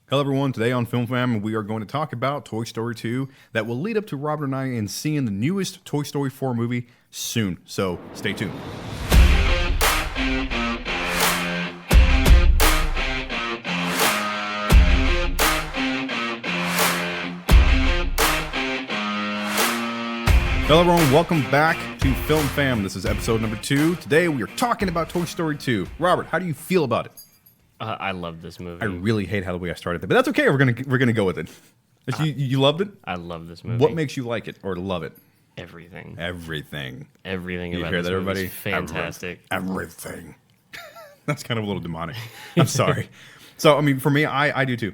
Hello everyone, today on Film Fam we are going to talk about Toy Story 2 that will lead up to Robert and I in seeing the newest Toy Story 4 movie soon, so stay tuned. Hello everyone, welcome back to Film Fam. This is episode number 2. Today we are talking about Toy Story 2. Robert, how do you feel about it? I love this movie. I really hate how the way I started it, but that's okay. We're gonna go with it. You loved it? I love this movie. What makes you like it or love it? Everything. Everything. Everything You about hear this that, movie everybody? is fantastic. Everything. That's kind of a little demonic. I'm sorry. So, I mean, for me, I do too.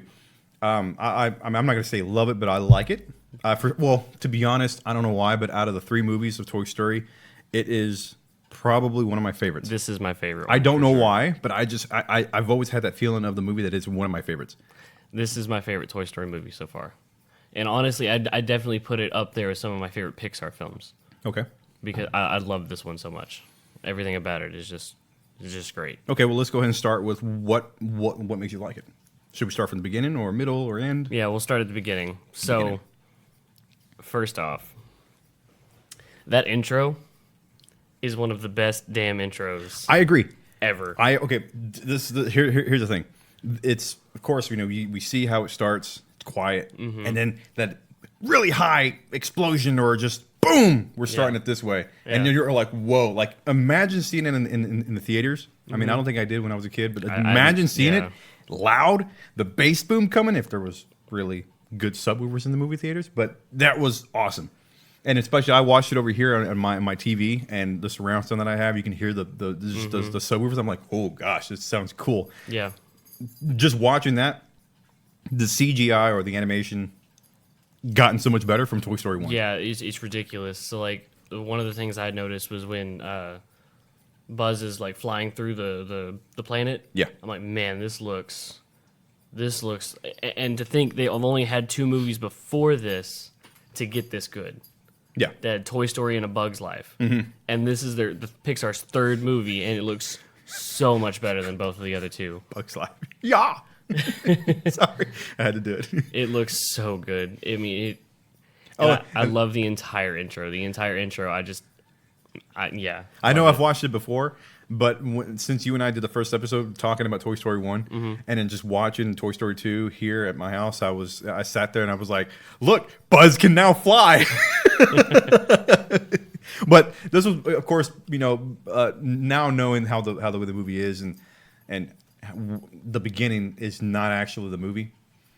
I'm not gonna say love it, but I like it. To be honest, I don't know why, but out of the 3 movies of Toy Story, it is probably one of my favorites. This is my favorite one. I don't know why, but I've always had that feeling of the movie that it's one of my favorites. This is my favorite Toy Story movie so far. And honestly, I definitely put it up there with some of my favorite Pixar films. Okay. Because I love this one so much. Everything about it is just great. Okay, well, let's go ahead and start with what makes you like it. Should we start from the beginning or middle or end? Yeah, we'll start at the beginning. So, first off, that intro is one of the best damn intros I agree. ever. Here's the thing. It's, of course, we see how it starts. It's quiet, and then that really high explosion or just boom. We're starting it this way, and then you're like, whoa! Like imagine seeing it in the theaters. I mean, I don't think I did when I was a kid, but imagine seeing it loud, the bass boom coming. If there was really good subwoofers in the movie theaters, but that was awesome. And especially, I watched it over here on my TV and the surround sound that I have. You can hear the subwoofers. I'm like, oh gosh, this sounds cool. Yeah. Just watching that, the CGI or the animation gotten so much better from Toy Story 1. Yeah, it's ridiculous. So like one of the things I noticed was when Buzz is like flying through the planet. Yeah. I'm like, man, this looks, and to think they only had 2 movies before this to get this good. Yeah. They had Toy Story and A Bug's Life. And this is the Pixar's 3rd movie, and it looks so much better than both of the other 2. Bug's Life. Yeah. Sorry, I had to do it. It looks so good. I mean, I love the entire intro. The entire intro, I know I've watched it before, but since you and I did the first episode talking about Toy Story 1, and then just watching Toy Story 2 here at my house, I sat there and I was like, look, Buzz can now fly. But this was, of course, now knowing how the way the movie is and the beginning is not actually the movie.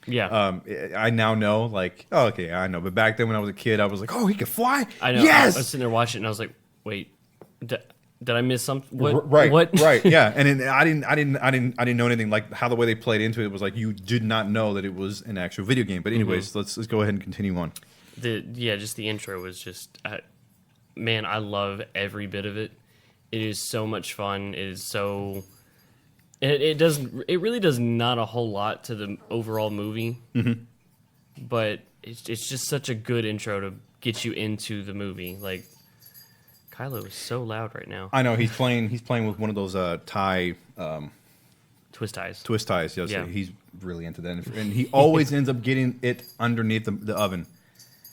Yeah. I now know, like, oh, okay, I know. But back then when I was a kid, I was like, oh, he can fly? I know. Yes! I was sitting there watching it, and I was like, wait, did I miss something? What? Right, what? Right, yeah. And then I didn't know anything. Like, how the way they played into it was like, you did not know that it was an actual video game. But anyways, let's go ahead and continue on. Just the intro was just, man, I love every bit of it. It is so much fun. It is so... It really does not a whole lot to the overall movie, but it's just such a good intro to get you into the movie. Like, Kylo is so loud right now. I know he's playing with one of those tie twist ties. Twist ties. Yes, Yeah. He's really into that, and he always ends up getting it underneath the oven.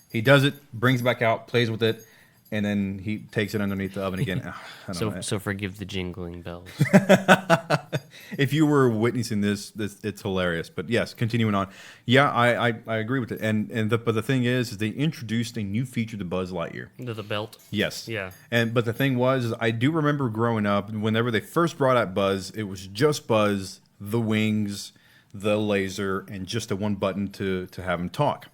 He does it, brings it back out, plays with it. And then he takes it underneath the oven again. So forgive the jingling bells. If you were witnessing this, it's hilarious. But yes, continuing on. Yeah, I agree with it. But the thing is they introduced a new feature to Buzz Lightyear. The belt. Yes. Yeah. But the thing was, I do remember growing up, whenever they first brought out Buzz, it was just Buzz, the wings, the laser, and just a one button to have him talk.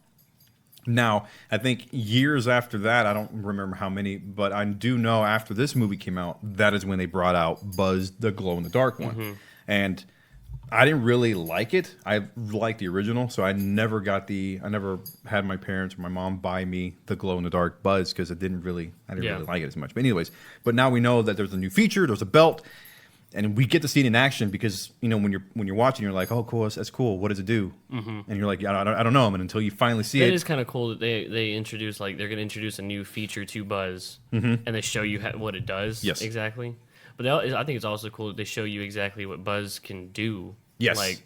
Now, I think years after that, I don't remember how many, but I do know after this movie came out, that is when they brought out Buzz, the glow-in-the-dark one. And I didn't really like it. I liked the original, so I never had my parents or my mom buy me the glow-in-the-dark Buzz because I didn't really like it as much. But anyways, now we know that there's a new feature, there's a belt, and we get to see it in action because when you're watching, you're like, oh, cool, that's cool. What does it do? And you're like, I don't know. And until you finally see it, it is kind of cool that they introduce, like, they're going to introduce a new feature to Buzz, and they show you what it does. Yes, exactly. But I think it's also cool that they show you exactly what Buzz can do. Yes, like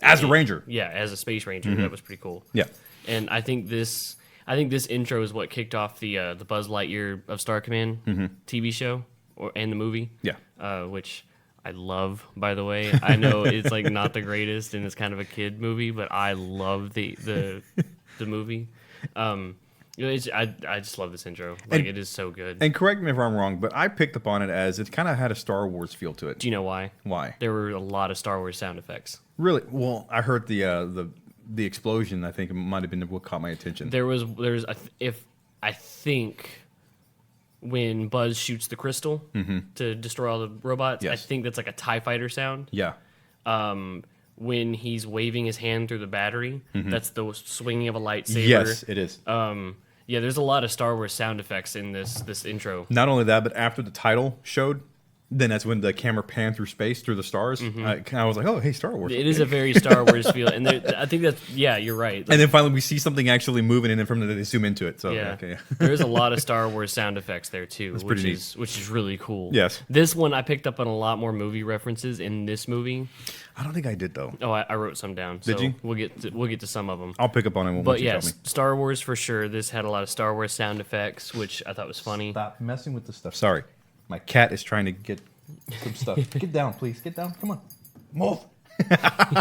As a ranger. Yeah, as a space ranger, that was pretty cool. Yeah. And I think this intro is what kicked off the Buzz Lightyear of Star Command TV show and the movie. Yeah. Which I love, by the way. I know it's like not the greatest and it's kind of a kid movie, but I love the movie. I just love this intro. Like, it is so good. And correct me if I'm wrong, but I picked up on it as it kind of had a Star Wars feel to it. Do you know why? Why? There were a lot of Star Wars sound effects. Really? Well, I heard the explosion. I think it might have been what caught my attention. There's I think when Buzz shoots the crystal to destroy all the robots, I think that's like a TIE fighter sound. Yeah. When he's waving his hand through the battery, that's the swinging of a lightsaber. Yes, it is. Yeah, there's a lot of Star Wars sound effects in this intro. Not only that, but after the title showed, then that's when the camera panned through space, through the stars. I was like, oh, hey, Star Wars. It is a very Star Wars feel. And I think that's, yeah, you're right. And then finally we see something actually moving, and then from there they zoom into it. So yeah, okay. There's a lot of Star Wars sound effects there, too, That's pretty neat. which is really cool. Yes. This one, I picked up on a lot more movie references in this movie. I don't think I did, though. Oh, I wrote some down. So Did you? We'll get to some of them. I'll pick up on it once But you tell yes, me. Star Wars for sure. This had a lot of Star Wars sound effects, which I thought was funny. Stop messing with the stuff. Sorry. My cat is trying to get some stuff. Get down, please. Get down. Come on. Move.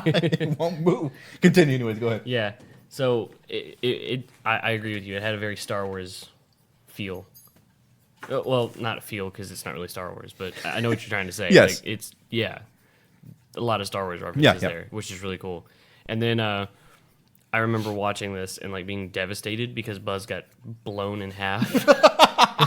It won't move. Continue anyways. Go ahead. Yeah. So I agree with you. It had a very Star Wars feel. Well, not a feel because it's not really Star Wars, but I know what you're trying to say. Yes. Like, it's, a lot of Star Wars references Yeah. there, which is really cool. And then I remember watching this and like being devastated because Buzz got blown in half.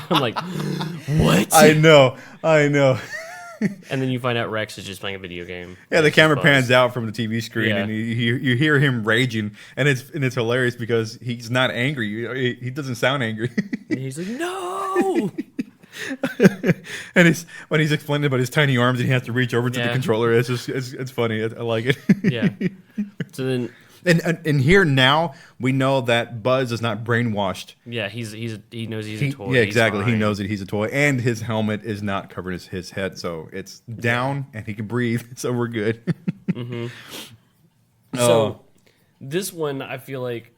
I'm like, what? I know. And then you find out Rex is just playing a video game. Yeah, the camera Buzz. pans out from the TV screen, Yeah. and you hear him raging, and it's hilarious because he's not angry. He doesn't sound angry. And he's like, no. And when he's explaining about his tiny arms and he has to reach over to the Yeah. controller, it's funny. I like it. Yeah. So then, And here now we know that Buzz is not brainwashed. yeah, he knows he's a toy. Yeah, He's exactly. He fine. knows that he's a toy, and his helmet is not covering his head, so it's down and he can breathe. So we're good. So this one, I feel like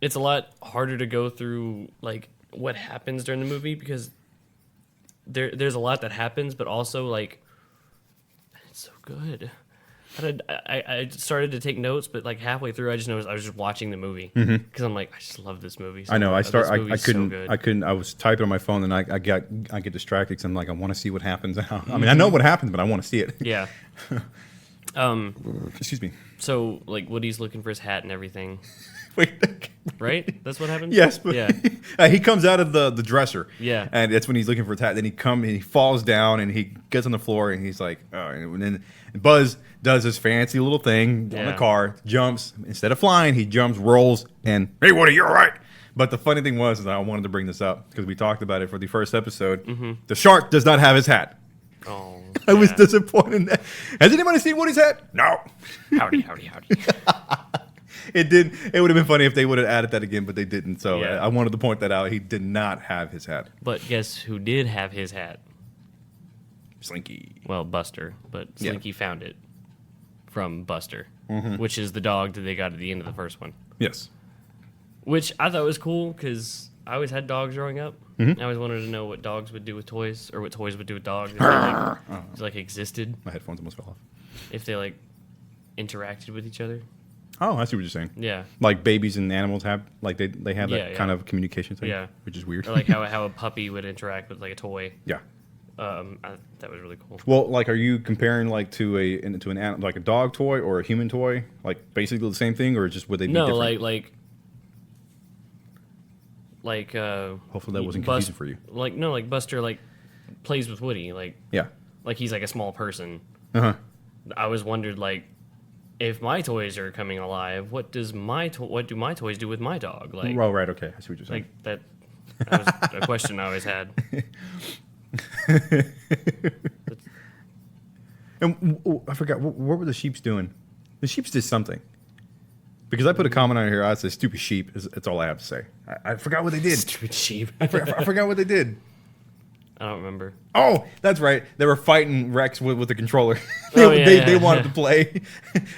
it's a lot harder to go through like what happens during the movie because there's a lot that happens, but also like it's so good. I started to take notes, but like halfway through, I just noticed I was just watching the movie because I'm like, I just love this movie. So I know. much. This I movie's so couldn't. good. I couldn't. I was typing on my phone, and I get distracted because I'm like, I want to see what happens. I mean, I know what happens, but I want to see it. Yeah. Excuse me. So like Woody's looking for his hat and everything, Wait. right? That's what happens. Yes, but Yeah. He comes out of the dresser. Yeah. And that's when he's looking for his hat. Then he falls down and he gets on the floor and he's like, oh, and then Buzz does his fancy little thing on the Yeah. car, jumps. Instead of flying, he jumps, rolls, and hey, Woody, you're all right. But the funny thing was, is I wanted to bring this up because we talked about it for the first episode. The shark does not have his hat. Oh. I was yeah. disappointed in that. Has anybody seen Woody's hat? No. Howdy. It did. It would have been funny if they would have added that again, but they didn't. So Yeah. I wanted to point that out. He did not have his hat. But guess who did have his hat? Slinky. Well, Buster, but Yeah. Slinky found it from Buster, which is the dog that they got at the end of the first one. Yes. Which I thought was cool because I always had dogs growing up. I always wanted to know what dogs would do with toys or what toys would do with dogs if they like existed, My headphones almost fell off. if they like interacted with each other. Oh, I see what you're saying. Yeah. Like babies and animals have, like they have that Yeah, yeah. kind of communication thing. Yeah. Which is weird. Or like how a puppy would interact with like a toy. yeah. That was really cool. Well, like, are you comparing like to like a dog toy or a human toy, like basically the same thing, or just would they be No, different? like Hopefully that wasn't confusing for you. Like Buster like plays with Woody, like Yeah. he's like a small person. Uh huh. I always wondered like if my toys are coming alive, what do my toys do with my dog? Like Oh, right. Okay. I see what you're saying. like that was a question I always had. And I forgot what were the sheeps doing? The sheeps did something. Because I put a comment on here. I said, "Stupid sheep." That's all I have to say. I forgot what they did. Stupid sheep. I forgot what they did. I don't remember. Oh, that's right. They were fighting Rex with the controller. They wanted to play,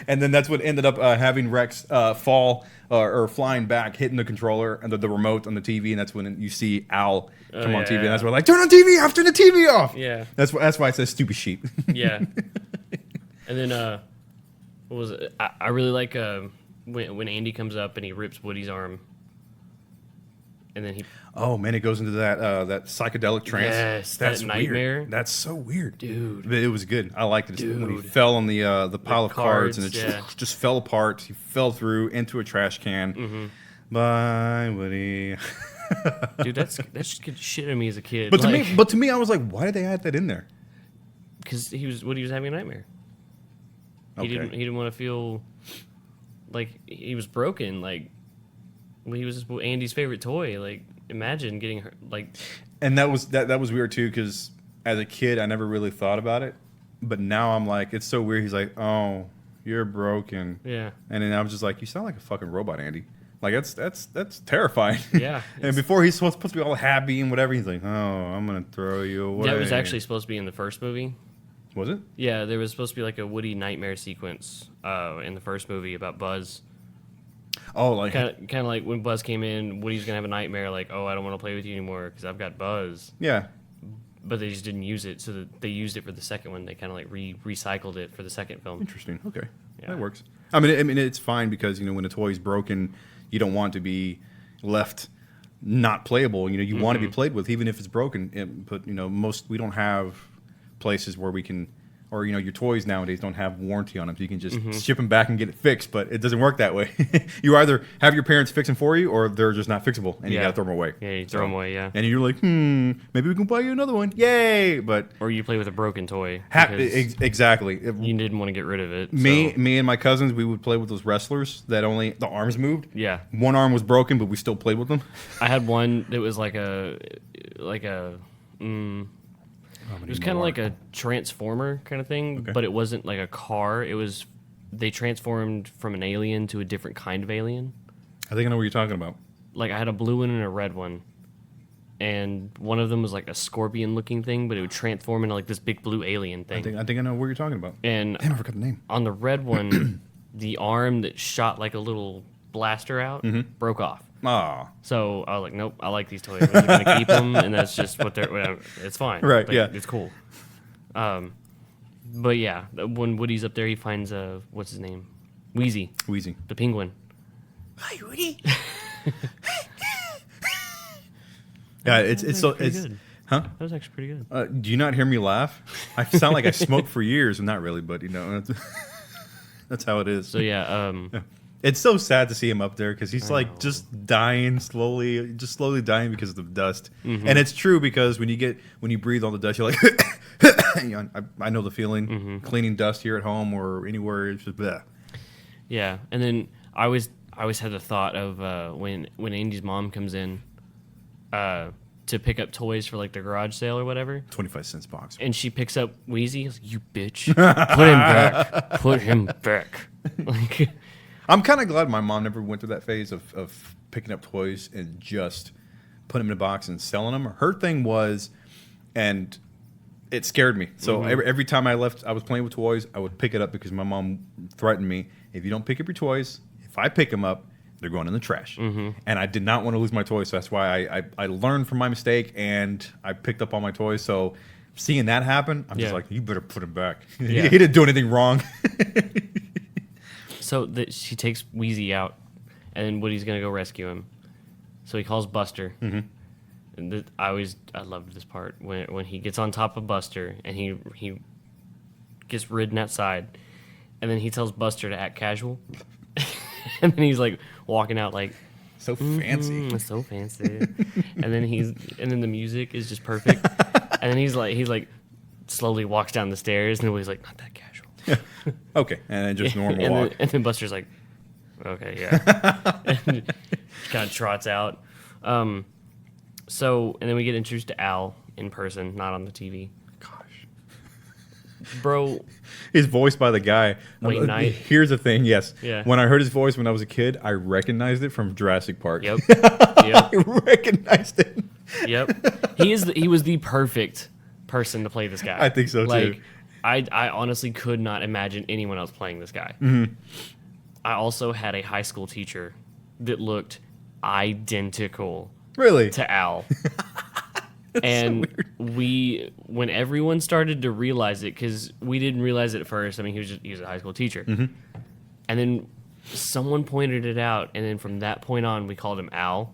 and then that's what ended up having Rex fall or flying back, hitting the controller and the remote on the TV, and that's when you see Al come on TV, and that's where like turn on TV off, turn the TV off. Yeah, that's why it says stupid sheep. Yeah, and then what was it? I really like when Andy comes up and he rips Woody's arm, and then he. Oh man, it goes into that psychedelic trance. Yes, that's that nightmare. Weird. That's so weird, dude. It was good. I liked it. Dude. When he fell on the pile of cards and it yeah. just fell apart. He fell through into a trash can. Mm-hmm. Bye, Woody. Dude, that scared shit out of me as a kid. But to me, I was like, why did they add that in there? Because Woody was having a nightmare. He didn't want to feel like he was broken. Like he was Andy's favorite toy. Like imagine getting hurt. Like, and that was weird too. Because as a kid, I never really thought about it. But now I'm like, it's so weird. He's like, oh, you're broken. Yeah. And then I was just like, you sound like a fucking robot, Andy. Like that's terrifying. Yeah. And before he's supposed to be all happy and whatever, he's like, "Oh, I'm gonna throw you away." That was actually supposed to be in the first movie. Was it? Yeah, there was supposed to be like a Woody nightmare sequence in the first movie about Buzz. Oh, like kind of like when Buzz came in, Woody's gonna have a nightmare. Like, oh, I don't want to play with you anymore because I've got Buzz. Yeah. But they just didn't use it, so they used it for the second one. They kind of like recycled it for the second film. Interesting. Okay, Yeah. that works. I mean, it's fine because when a toy's broken, you don't want to be left not playable. You want to be played with, even if it's broken. But we don't have places where we can, or your toys nowadays don't have warranty on them, so you can just ship them back and get it fixed. But it doesn't work that way. You either have your parents fix them for you, or they're just not fixable, and you gotta throw them away. Yeah, you throw them away. Yeah, and you're like, maybe we can buy you another one. Yay! But or you play with a broken toy. Exactly. You didn't want to get rid of it. Me and my cousins, we would play with those wrestlers that only the arms moved. Yeah, one arm was broken, but we still played with them. I had one that was like a. It was kind of like a transformer kind of thing, but it wasn't like a car. It was they transformed from an alien to a different kind of alien. I think I know what you're talking about. Like I had a blue one and a red one, and one of them was like a scorpion-looking thing, but it would transform into like this big blue alien thing. I think I know what you're talking about. And damn, I forgot the name. On the red one, the arm that shot like a little blaster out broke off. Ah. So I was like, nope, I like these toys. I'm just gonna keep them, and that's just what they're. Whatever. It's fine. Right? Like, yeah. It's cool. But yeah, when Woody's up there, he finds what's his name, Wheezy, the penguin. Hi, Woody. Yeah, it's good. Huh? That was actually pretty good. Do you not hear me laugh? I sound like I smoked for years, not really, but that's how it is. So yeah. It's so sad to see him up there because he's like just dying slowly, dying because of the dust. And it's true because when you breathe all the dust, you're like, I know the feeling. Cleaning dust here at home or anywhere, it's just bleh. Yeah, and then I always had the thought of when Andy's mom comes in to pick up toys for like the garage sale or whatever. 25 cents box. And she picks up Wheezy. I was like, you bitch, put him back. Put him back. Like. I'm kind of glad my mom never went through that phase of picking up toys and just putting them in a box and selling them. Her thing was, and it scared me. So every time I was playing with toys, I would pick it up because my mom threatened me, if you don't pick up your toys, if I pick them up, they're going in the trash. And I did not want to lose my toys, so that's why I learned from my mistake and I picked up all my toys. So seeing that happen, I'm just like, you better put them back. Yeah. He didn't do anything wrong. So she takes Wheezy out, and then Woody's gonna go rescue him. So he calls Buster. And I loved this part when he gets on top of Buster and he gets ridden outside, and then he tells Buster to act casual, and then he's like walking out like so fancy, so fancy, and then the music is just perfect, and then he's like slowly walks down the stairs, and Woody's like, not that casual. Okay, and then just normal walk. And then Buster's like, okay, yeah. And kind of trots out. So, and then we get introduced to Al in person, not on the TV. Gosh. Bro. He's voiced by the guy. Wayne Knight. Here's the thing, yes. Yeah. When I heard his voice when I was a kid, I recognized it from Jurassic Park. Yep. I recognized it. Yep. He was the perfect person to play this guy. I think so, too. I honestly could not imagine anyone else playing this guy. I also had a high school teacher that looked identical Really? to Al. And when everyone started to realize it, because we didn't realize it at first. I mean, he was a high school teacher. And then someone pointed it out, and then from that point on, we called him Al.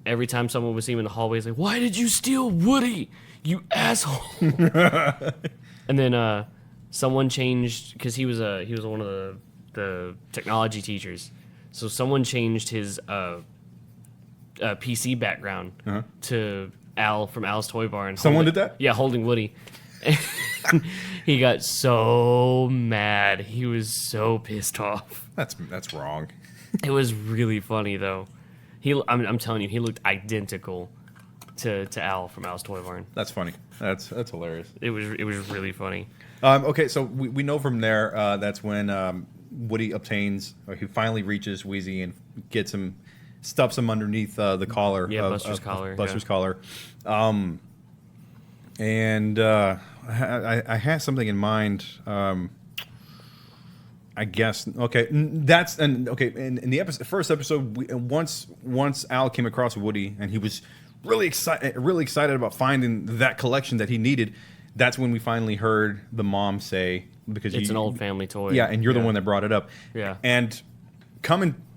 Every time someone would see him in the hallway, he's like, "Why did you steal Woody, you asshole?" And then someone changed, because he was one of the technology teachers. So someone changed his PC background to Al from Al's Toy Barn. Someone did that? Yeah, holding Woody. He got so mad. He was so pissed off. That's wrong. It was really funny though. I'm telling you, he looked identical to Al from Al's Toy Barn. That's funny. That's hilarious. It was really funny. Okay, so we know from there that's when Woody obtains, or he finally reaches Wheezy and gets him, stuffs him underneath the collar. Yeah, Buster's collar. Buster's collar. And I had something in mind. I guess okay. That's in the first episode. Once Al came across Woody and he was really excited about finding that collection that he needed. That's when we finally heard the mom say, because it's an old family toy. Yeah, and you're the one that brought it up. Yeah, and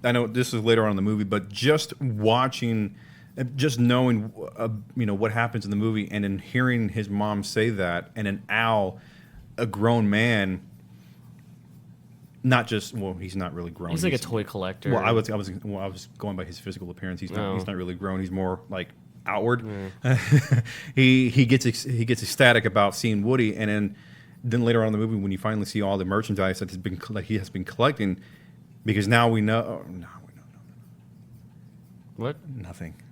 I know this is later on in the movie, but just watching, just knowing, what happens in the movie, and then hearing his mom say that, and then Al, a grown man. Not just he's not really grown. He's like a toy collector. Well, I was going by his physical appearance. He's not really grown. He's more like outward. He gets ecstatic about seeing Woody, and then later on in the movie when you finally see all the merchandise that he has been collecting, because now we know. Oh, no. What?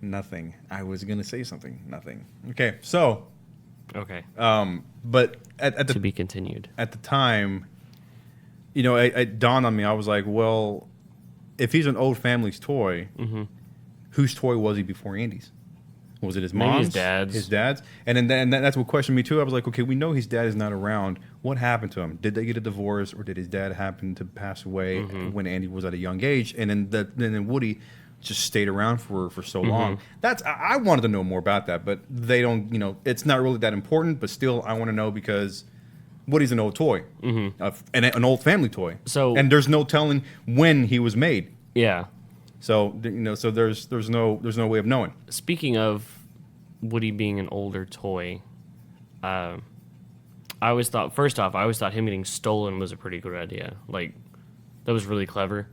Nothing. I was gonna say something. Nothing. Okay, so. Okay. But at the to be continued. At the time. It dawned on me. I was like, well, if he's an old family's toy, whose toy was he before Andy's? Was it his mom's? Maybe his dad's. His dad's? And then that's what questioned me, too. I was like, okay, we know his dad is not around. What happened to him? Did they get a divorce, or did his dad happen to pass away when Andy was at a young age? And then Woody just stayed around for so long. I wanted to know more about that, but they don't, it's not really that important, but still I want to know because... Woody's an old toy, an old family toy. And there's no telling when he was made. Yeah. So there's no way of knowing. Speaking of Woody being an older toy, I always thought him getting stolen was a pretty good idea. Like, that was really clever.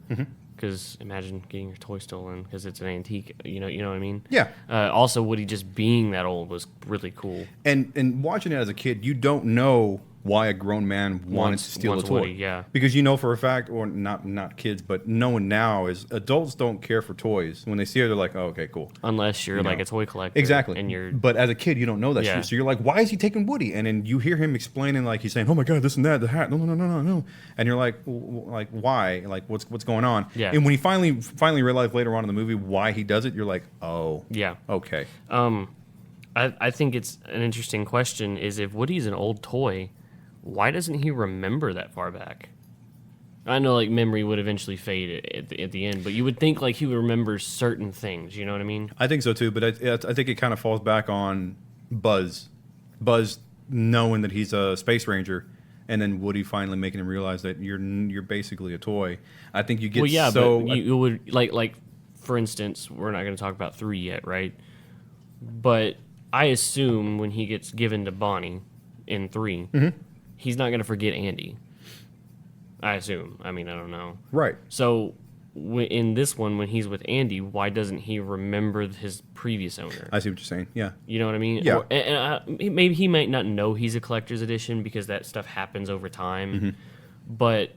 Because imagine getting your toy stolen because it's an antique. You know what I mean? Yeah. Also, Woody just being that old was really cool. And watching it as a kid, you don't know why a grown man wanted to steal a toy. Woody, yeah. Because for a fact, or not kids, but knowing now is adults don't care for toys. When they see it, they're like, oh, okay, cool. Unless you're like a toy collector. Exactly. But as a kid, you don't know that shit. So you're like, why is he taking Woody? And then you hear him explaining, like, he's saying, oh my God, this and that, the hat. No. And you're like why? Like, what's going on? Yeah. And when he finally realized later on in the movie why he does it, you're like, oh. Yeah. Okay. I think it's an interesting question is if Woody's an old toy, why doesn't he remember that far back? I know, like, memory would eventually fade at the end, but you would think, like, he would remember certain things. You know what I mean? I think so, too, but I think it kind of falls back on Buzz. Buzz knowing that he's a space ranger, and then Woody finally making him realize that you're basically a toy. I think you get but you would, like, for instance, we're not going to talk about 3 yet, right? But I assume when he gets given to Bonnie in 3... he's not going to forget Andy. I assume. I mean, I don't know. Right. So, in this one, when he's with Andy, why doesn't he remember his previous owner? I see what you're saying. Yeah. You know what I mean? Yeah. Maybe he might not know he's a collector's edition because that stuff happens over time. But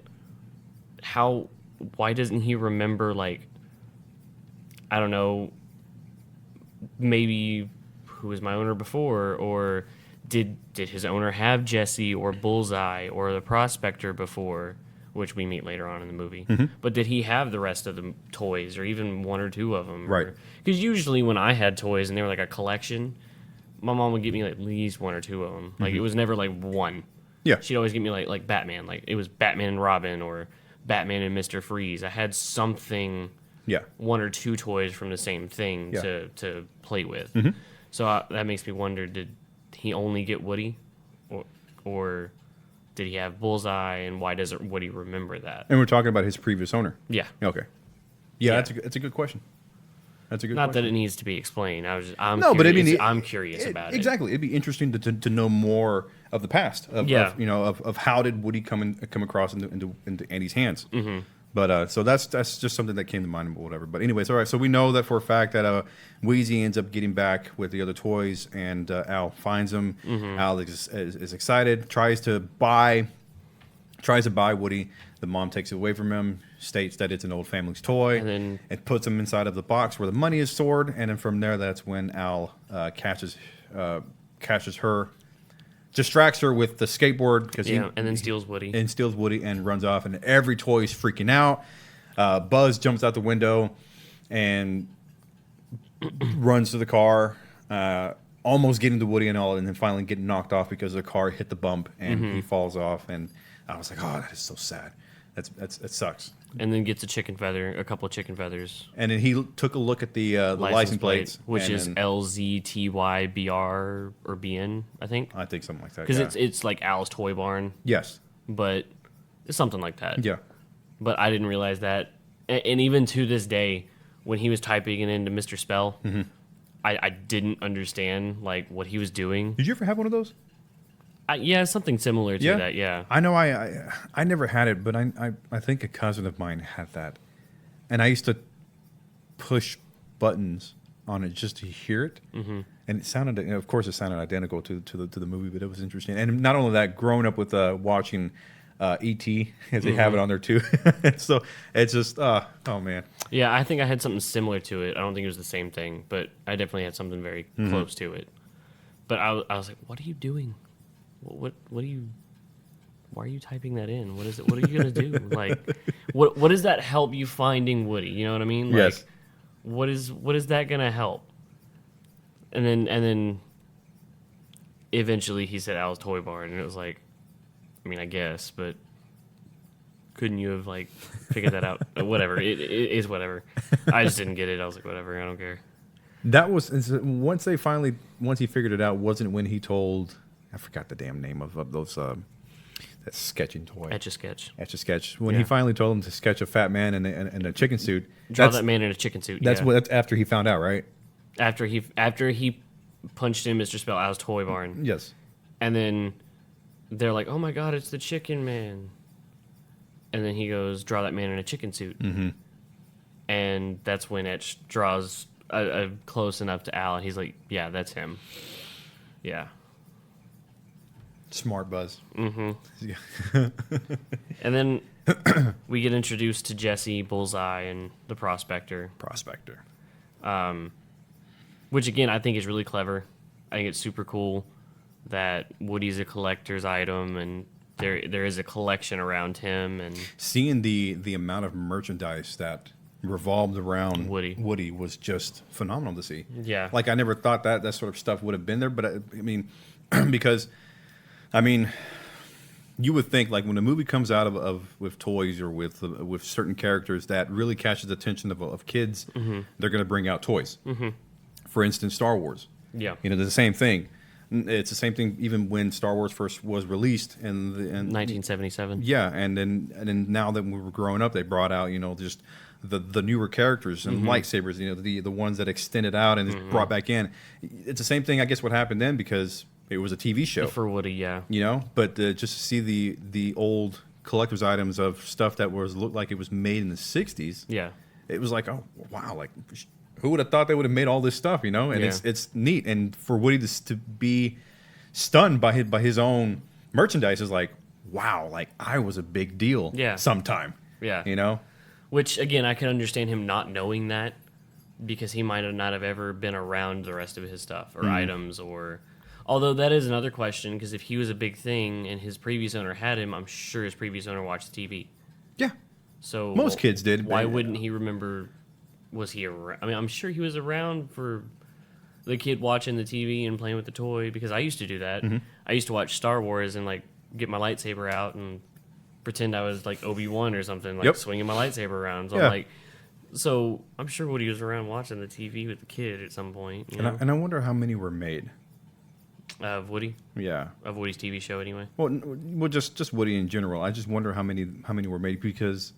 why doesn't he remember, like, I don't know, maybe who was my owner before, or... Did his owner have Jesse or Bullseye or the Prospector before? which we meet later on in the movie. Mm-hmm. But did he have the rest of the toys, or even one or two of them? Right. Because usually when I had toys and they were like a collection, my mom would give me like at least one or two of them. Like it was never like one. Yeah. She'd always give me like Batman. Like it was Batman and Robin or Batman and Mr. Freeze. I had something, Yeah. one or two toys from the same thing Yeah. to play with. Mm-hmm. So that makes me wonder: did he only get Woody, or did he have Bullseye? And why doesn't Woody remember that? And we're talking about his previous owner. Yeah, Okay. Yeah, Yeah. that's a good question. That's a good not question. that it needs to be explained. I'm No, but I mean, I'm curious about it. Exactly. It'd be interesting to know more of the past. Of, of how did Woody come across into Andy's hands. Mm-hmm. But so that's just something that came to mind or whatever. But anyways, all right. So we know that for a fact that Wheezy ends up getting back with the other toys, and Al finds him. Mm-hmm. Al is excited, tries to buy Woody. The mom takes it away from him, states that it's an old family's toy, And then- it puts him inside of the box where the money is stored. And then from there, that's when Al catches her, distracts her with the skateboard because and then steals Woody. and runs off. And every toy is freaking out. Buzz jumps out the window and runs to the car, almost getting to Woody and all, and then finally getting knocked off because the car hit the bump and he falls off. And I was like, oh, that is so sad. That sucks. And then gets a couple of chicken feathers. And then he took a look at the license plates, which and is then- LZTYBR or BN, I think. I think something like that. Because Yeah. it's like Al's Toy Barn, Yes. but it's something like that. Yeah. But I didn't realize that. And even to this day, when he was typing it into Mr. Spell, I didn't understand like what he was doing. Did you ever have one of those? Yeah, something similar to that. Yeah. I know. I never had it, but I think a cousin of mine had that, and I used to push buttons on it just to hear it, and it sounded. Of course, it sounded identical to the movie, but it was interesting. And not only that, growing up with watching E.T. as they have it on there too, so it's just oh man. Yeah, I think I had something similar to it. I don't think it was the same thing, but I definitely had something very close to it. But I was like, "What are you doing? What are you? Why are you typing that in? What is it? What are you gonna do? Like, what does that help you finding Woody? You know what I mean? Like, Yes. What is that gonna help? And then eventually he said Al's Toy Barn, and it was like, I mean, I guess, but couldn't you have like figured that out? Whatever, it is whatever. I just didn't get it. I was like, whatever, I don't care. That was once he figured it out. Wasn't when he told, I forgot the damn name of those that sketching toy. Etch a Sketch. Etch a Sketch. When he finally told him to sketch a fat man in a chicken suit. Draw that man in a chicken suit. That's yeah. that's after he found out, right? After he punched in Mr. Spell Al's Toy Barn, Yes. and then they're like, "Oh my God, it's the Chicken Man!" And then he goes, "Draw that man in a chicken suit." Mm-hmm. And that's when Etch draws a close enough to Al, and he's like, "Yeah, that's him." Yeah. Smart Buzz. Mm-hmm. And then we get introduced to Jesse, Bullseye, and the Prospector. Which again I think is really clever. I think it's super cool that Woody's a collector's item, and there is a collection around him. And Seeing the amount of merchandise that revolved around Woody was just phenomenal to see. Yeah. Like I never thought that sort of stuff would have been there, but I mean, because I mean, you would think like when a movie comes out of with toys or with certain characters that really catches the attention of kids, they're going to bring out toys. Mm-hmm. For instance, Star Wars. yeah, You know, the same thing. It's the same thing even when Star Wars first was released in 1977. Yeah, and then now that we were growing up, they brought out just the newer characters and lightsabers. The ones that extended out and just brought back in. It's the same thing, I guess. What happened then because it was a TV show For Woody, yeah. But just to see the old collector's items of stuff that looked like it was made in the '60s. Yeah. It was like, oh wow, like who would have thought they would have made all this stuff, And Yeah. it's neat, and for Woody to be stunned by his own merchandise is like, wow, like I was a big deal. Yeah. Sometime. Yeah. Which, again, I can understand him not knowing that because he might not have ever been around the rest of his stuff or items or... Although that is another question, because if he was a big thing and his previous owner had him, I'm sure his previous owner watched the TV. Yeah, So most kids did. Why wouldn't he remember? Was he around? I mean, I'm sure he was around for the kid watching the TV and playing with the toy, because I used to do that. Mm-hmm. I used to watch Star Wars and like get my lightsaber out and pretend I was like Obi-Wan or something, like swinging my lightsaber around. So I'm sure Woody was around watching the TV with the kid at some point. And I wonder how many were made. Of Woody? Yeah. Of Woody's TV show, anyway. Well, just Woody in general. I just wonder how many were made, because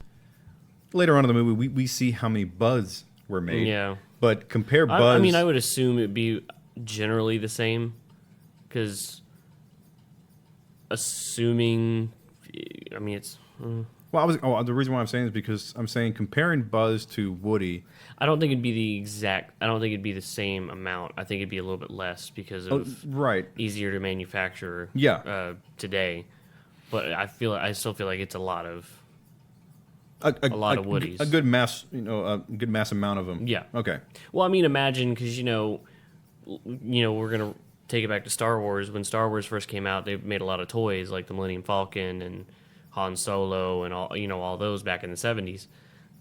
later on in the movie we see how many Buzz were made. Yeah. But compare Buzz. I mean, I would assume it'd be generally the same, because assuming, I mean, it's. Well, the reason why I'm saying is because I'm saying comparing Buzz to Woody. I don't think it'd be the exact. I don't think it'd be the same amount. I think it'd be a little bit less because of easier to manufacture. Yeah. Today, but I still feel like it's a lot of a lot of Woodies. A good mass, a good mass amount of them. Yeah. Okay. Well, I mean, imagine, because we're gonna take it back to Star Wars. When Star Wars first came out, they made a lot of toys like the Millennium Falcon and Han Solo and all those back in the 70s.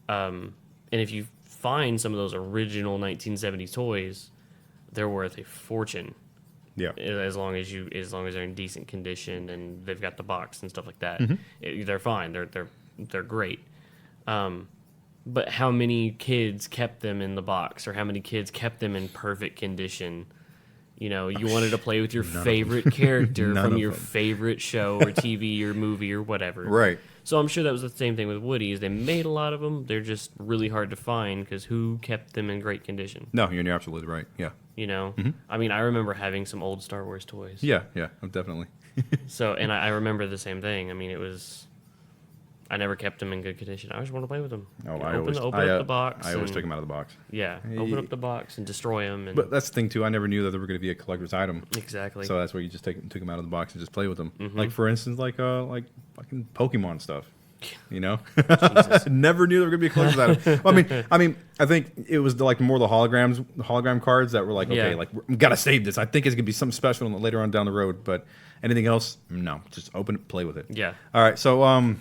And if you find some of those original 1970s toys, they're worth a fortune. Yeah. As long as they're in decent condition and they've got the box and stuff like that, Mm-hmm. they're fine. They're great. But how many kids kept them in the box, or how many kids kept them in perfect condition? You wanted to play with your favorite character from your favorite show or TV or movie or whatever. Right. So I'm sure that was the same thing with Woody. Is they made a lot of them. They're just really hard to find, because who kept them in great condition? No, you're absolutely right. Yeah. I mean, I remember having some old Star Wars toys. Yeah, definitely. So, and I remember the same thing. I mean, I never kept them in good condition. I just want to play with them. Oh, Open up the box. I always take them out of the box. Yeah, open up the box and destroy them. But that's the thing too. I never knew that they were going to be a collector's item. Exactly. So that's why you just took them out of the box and just play with them. Mm-hmm. Like for instance, like fucking Pokemon stuff. Never knew they were going to be a collector's item. Well, I mean, I think it was more the hologram cards that were like, okay, like we gotta save this. I think it's going to be something special later on down the road. But anything else, no. Just open it, play with it. Yeah. All right. So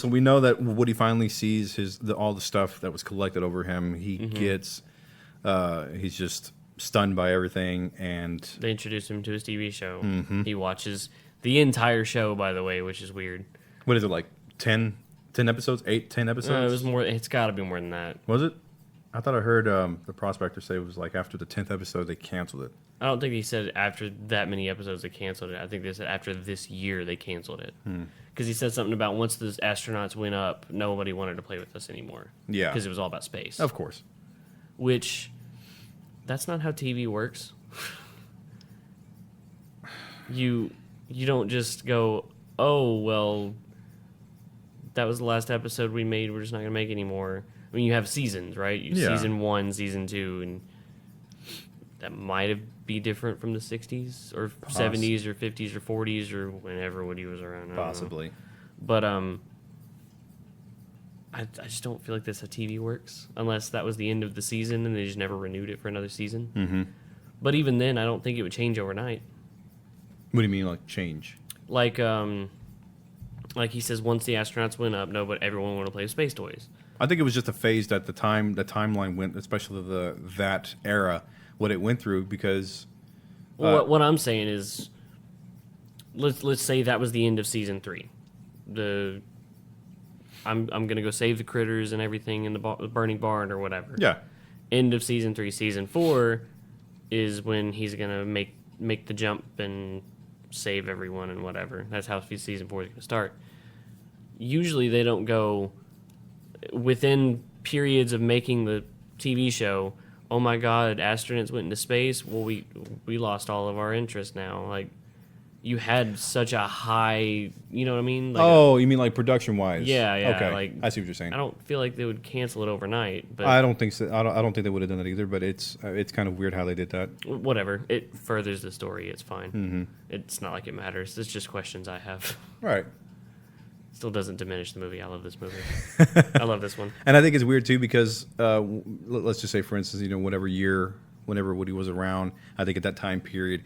we know that Woody finally sees all the stuff that was collected over him. He gets, he's just stunned by everything, and they introduce him to his TV show. Mm-hmm. He watches the entire show, by the way, which is weird. What is it, like 10 episodes? 10 episodes? No, it was more. It's got to be more than that. Was it? I thought I heard the prospector say it was like after the 10th episode they canceled it. I don't think he said after that many episodes they canceled it. I think they said after this year they canceled it. Because he said something about once the astronauts went up, nobody wanted to play with us anymore. Yeah. Because it was all about space. Of course. Which, that's not how TV works. You don't just go, oh, well, that was the last episode we made, we're just not going to make any more. I mean, you have seasons, right? Season 1, Season 2, and that might be different from the 60s or 70s or 50s or 40s or whenever Woody was around. Possibly. But I just don't feel like that's how TV works, unless that was the end of the season and they just never renewed it for another season. Mm-hmm. But even then, I don't think it would change overnight. What do you mean, like change? Like he says, once the astronauts went up, everyone wanted to play with space toys. I think it was just a phase that the timeline went, especially that era, what it went through, because. What I'm saying is, let's say that was the end of season 3. I'm gonna go save the critters and everything in the burning barn or whatever. Yeah. End of season 3. Season 4 is when he's gonna make the jump and save everyone and whatever. That's how season 4 is gonna start. Usually they don't go within periods of making the TV show. Oh my God, astronauts went into space. Well, we lost all of our interest now. Like, you had such a high, you know what I mean? Like you mean like production wise? Yeah. Okay, like, I see what you're saying. I don't feel like they would cancel it overnight. But I don't think so. I don't think they would have done that either. But it's kind of weird how they did that. Whatever. It furthers the story. It's fine. Mm-hmm. It's not like it matters. It's just questions I have. Right. Still doesn't diminish the movie. I love this movie. I love this one. And I think it's weird too because let's just say, for instance, whenever Woody was around, I think at that time period,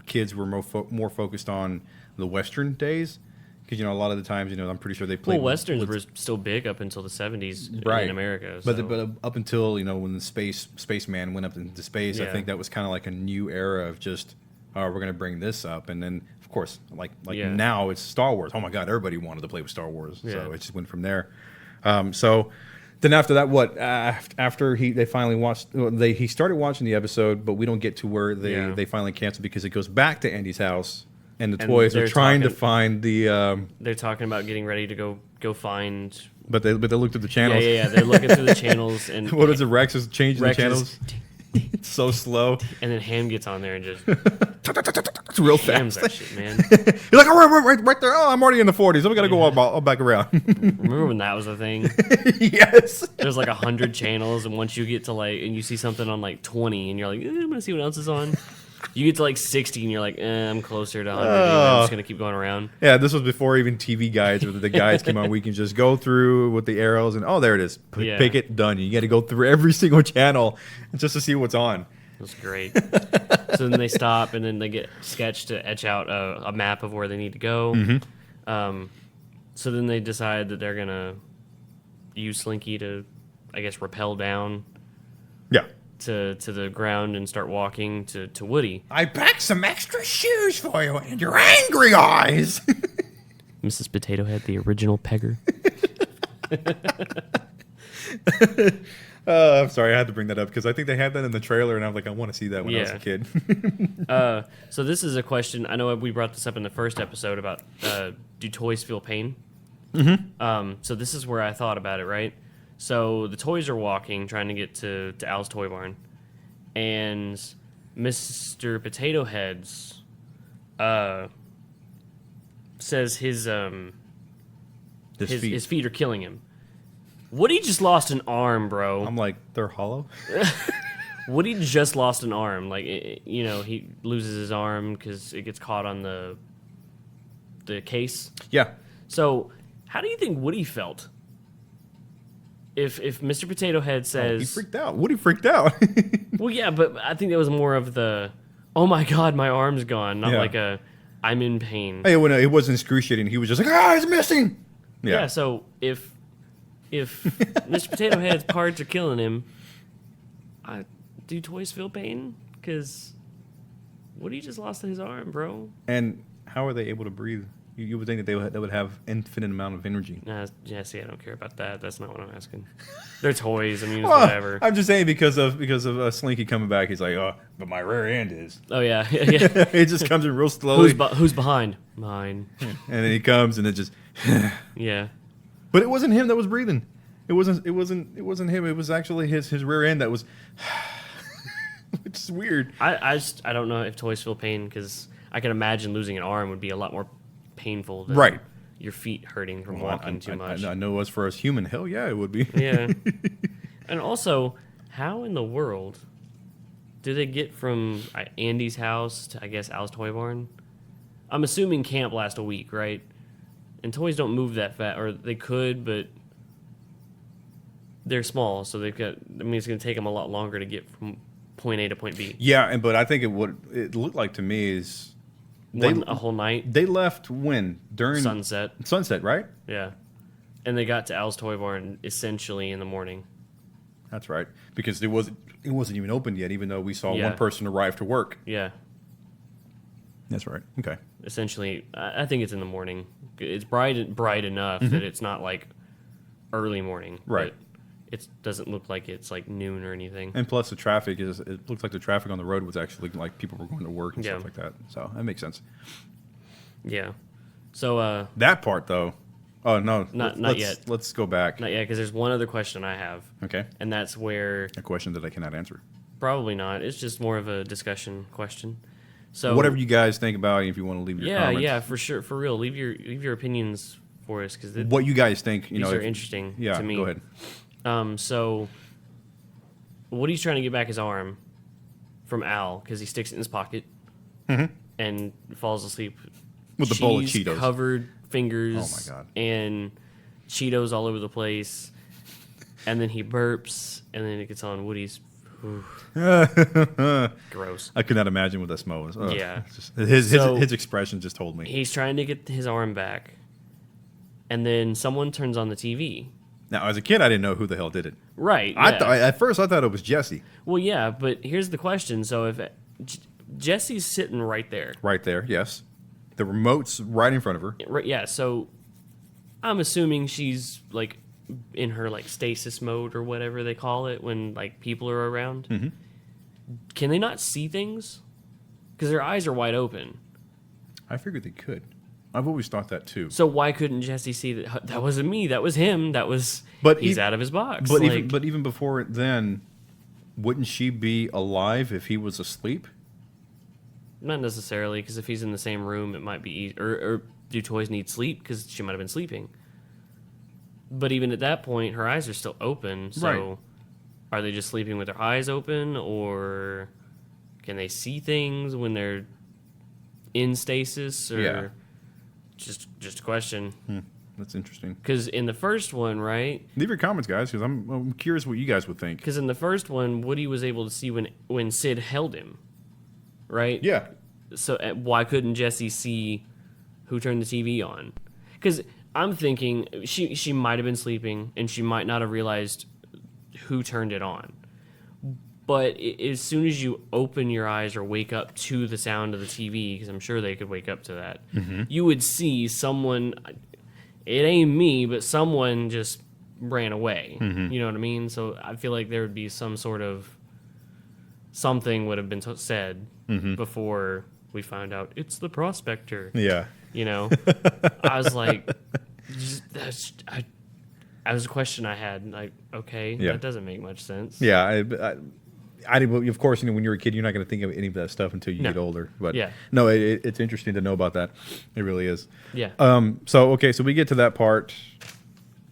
kids were more focused on the Western days, Because a lot of the times, I'm pretty sure they played. Well, westerns were still big up until the 70s right in America. But, So. but up until when the spaceman went up into space, I Yeah. think that was kind of like a new era of just, oh, we're going to bring this up, and then of course, like Yeah. now it's Star Wars. Oh my God, everybody wanted to play with Star Wars, Yeah. so it just went from there. So then after that, after they finally watched, he started watching the episode, but we don't get to where they finally canceled because it goes back to Andy's house. And the toys are trying to find the. They're talking about getting ready to go find. But they looked at the channels. Yeah. They're looking through the channels and. What is it? Rex is changing Rex the channels. It's so slow. And then Ham gets on there and just. It's real Ham's fast. that shit, man. You're like, oh, right there. Oh, I'm already in the 40s. We gotta go all back around. Remember when that was a thing? Yes. There's like 100 channels, and once you get to and you see something on 20, and you're like, I'm gonna see what else is on. You get to 60, and you're like, I'm closer to 100. And I'm just gonna keep going around. Yeah, this was before even TV guides, where the guides came on. We can just go through with the arrows, and there it is. Pick it, done. You got to go through every single channel just to see what's on. It was great. So then they stop, and then they get sketched to etch out a map of where they need to go. Mm-hmm. So then they decide that they're gonna use Slinky to, I guess, rappel down. Yeah. To the ground and start walking to Woody. I packed some extra shoes for you and your angry eyes. Mrs. Potato Head, the original pegger. I'm sorry, I had to bring that up because I think they had that in the trailer, and I'm like, I want to see that when I was a kid. So this is a question. I know we brought this up in the first episode about do toys feel pain? Mm-hmm. So this is where I thought about it, right? So the toys are walking, trying to get to Al's Toy Barn, and Mr. Potato Head's says his feet are killing him. Woody just lost an arm, bro. I'm like, they're hollow? Woody just lost an arm. He loses his arm because it gets caught on the case. Yeah. So how do you think Woody felt? If Mr. Potato Head says... he freaked out. Woody freaked out. Well, yeah, but I think that was more of the, oh my God, my arm's gone. Not like I'm in pain. Hey, when it wasn't excruciating, he was just like, it's missing. Yeah, so if Mr. Potato Head's parts are killing him, do toys feel pain? Because Woody just lost his arm, bro. And how are they able to breathe? You would think that they would have infinite amount of energy. See, I don't care about that. That's not what I'm asking. They're toys. I mean, it's whatever. I'm just saying because of Slinky coming back, he's like, but my rear end is. Oh yeah. It just comes in real slowly. Who's behind? Mine. And then he comes and it just. Yeah. But it wasn't him that was breathing. It wasn't him. It was actually his rear end that was. Which is weird. I don't know if toys feel pain because I can imagine losing an arm would be a lot more painful than right. Your feet hurting from walking too much. I know as for us human, hell yeah, it would be. Yeah. And also, how in the world do they get from Andy's house to, I guess, Al's Toy Barn? I'm assuming camp lasts a week, right? And toys don't move that fast, or they could, but they're small, so it's going to take them a lot longer to get from point A to point B. Yeah, but I think it looked like to me is a whole night. They left when? During sunset. Sunset, right? Yeah. And they got to Al's Toy Barn essentially in the morning. That's right. Because it wasn't even opened yet, even though we saw one person arrive to work. Yeah. That's right. Okay. Essentially, I think it's in the morning. It's bright enough that it's not like early morning. Right. But it doesn't look like it's like noon or anything. And plus, it looks like the traffic on the road was actually like people were going to work and stuff like that. So that makes sense. Yeah. So that part though. Oh no, not yet. Let's go back. Not yet, because there's one other question I have. Okay. And that's where a question that I cannot answer. Probably not. It's just more of a discussion question. So whatever you guys think about, if you want to leave your comments. Yeah, for sure, for real. Leave your opinions for us because what you guys think. These are interesting to me. Go ahead. So Woody's trying to get back his arm from Al because he sticks it in his pocket and falls asleep with the bowl of Cheetos. Covered fingers. Oh my God. And Cheetos all over the place. And then he burps, and then it gets on Woody's. Gross. I could not imagine what that smell was. Ugh. Yeah. His expression just told me. He's trying to get his arm back, and then someone turns on the TV. Now, as a kid, I didn't know who the hell did it. Right. I yeah. thought at first I thought it was Jesse. Well, yeah, but here's the question. So if Jesse's sitting right there. Right there, yes. The remote's right in front of her. Right, yeah, so I'm assuming she's like in her like stasis mode or whatever they call it when like people are around. Mm-hmm. Can they not see things? Because their eyes are wide open. I figured they could. I've always thought that too. So why couldn't Jesse see that? That wasn't me. That was him. That was. But he's out of his box. But like, even before then, wouldn't she be alive if he was asleep? not necessarily, because if he's in the same room, it might be easy. Or do toys need sleep? Because she might have been sleeping. But even at that point, her eyes are still open. So, Right. are they just sleeping with their eyes open, or can they see things when they're in stasis? Or Yeah. just a question. That's interesting. Because in the first one, right? Leave your comments, guys, because I'm curious what you guys would think. Because in the first one, Woody was able to see when Sid held him, right? Yeah. So why couldn't Jessie see who turned the TV on? Because I'm thinking she might have been sleeping and she might not have realized who turned it on. But as soon as you open your eyes or wake up to the sound of the TV, because I'm sure they could wake up to that, you would see someone. It ain't me, but someone just ran away. You know what I mean? So I feel like there would be some sort of something would have been sayid before we found out it's the prospector. Yeah. You know, I was like, that was a question I had. Like, okay, Yeah. that doesn't make much sense. Yeah. Of course, when you're a kid, you're not going to think of any of that stuff until you get older. But Yeah. no, it's interesting to know about that. It really is. Yeah. So we get to that part.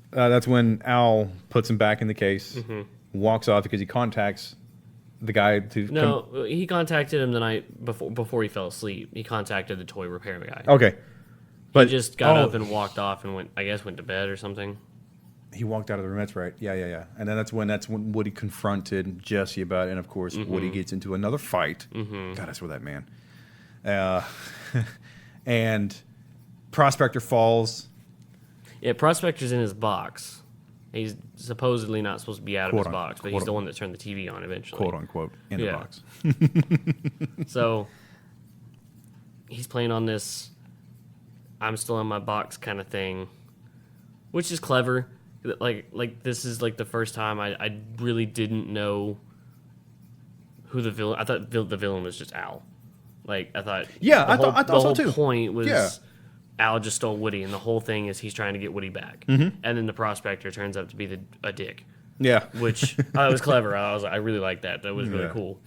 That's when Al puts him back in the case, walks off because he contacts the guy to No, he contacted him the night before he fell asleep. He contacted the toy repair guy. Okay. But He just got up and walked off and went to bed or something. he walked out of the room. That's right. Yeah. And then that's when Woody confronted Jesse about it. And of course, Woody gets into another fight. God, I swear that man. And Prospector falls. Yeah, Prospector's in his box. He's supposedly not supposed to be out of his box, but he's the one that turned the TV on eventually. Quote unquote, in the Yeah. box. So he's playing on this I'm still in my box kind of thing, which is clever. Like this is like the first time I really didn't know who the villain. I thought the villain was just Al. Like I thought. Yeah, I thought the so whole too. point was Yeah. Al just stole Woody, and the whole thing is he's trying to get Woody back. And then the prospector turns out to be a dick, Yeah. which was clever. I really liked that. That was really Yeah. cool.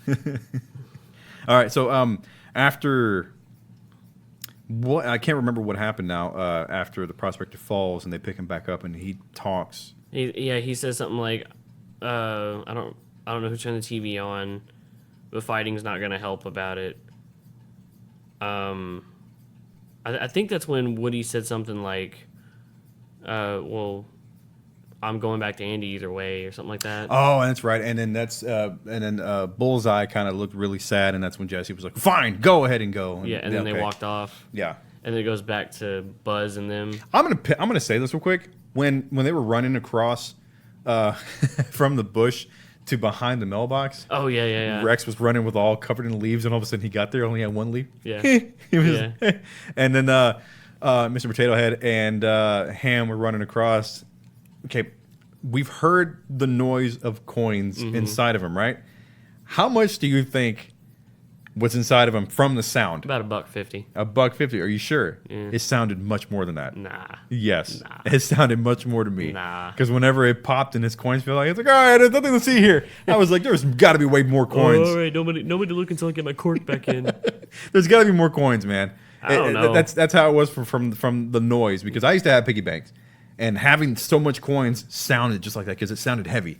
All right. So after what I can't remember what happened now. After the Prospector falls and they pick him back up and he talks. He says something like, I don't know who turned the TV on, but fighting's not going to help about it. I think that's when Woody said something like, well, I'm going back to Andy either way, or something like that. Oh, and that's right. And then Bullseye kind of looked really sad, and that's when Jesse was like, "Fine, go ahead and go." And then they walked off. Yeah. And then it goes back to Buzz and them. I'm gonna say this real quick. When they were running across from the bush to behind the mailbox, Oh, yeah. Rex was running with all covered in leaves, and all of a sudden he got there, only had one leaf. Yeah. He was, Yeah. And then Mr. Potato Head and Ham were running across. Okay, we've heard the noise of coins inside of him, right? How much do you think was inside of him from the sound? About $1.50. $1.50. Are you sure? Yeah. It sounded much more than that. Nah. Yes, Nah. it sounded much more to me. Nah. Because whenever it popped and his coins fell out, it's like, all right, there's nothing to see here. I was like, there's got to be way more coins. All right, nobody look until I get my cork back in. There's got to be more coins, man. I don't know. That's how it was from the noise. Because I used to have piggy banks, and having so much coins sounded just like that because it sounded heavy.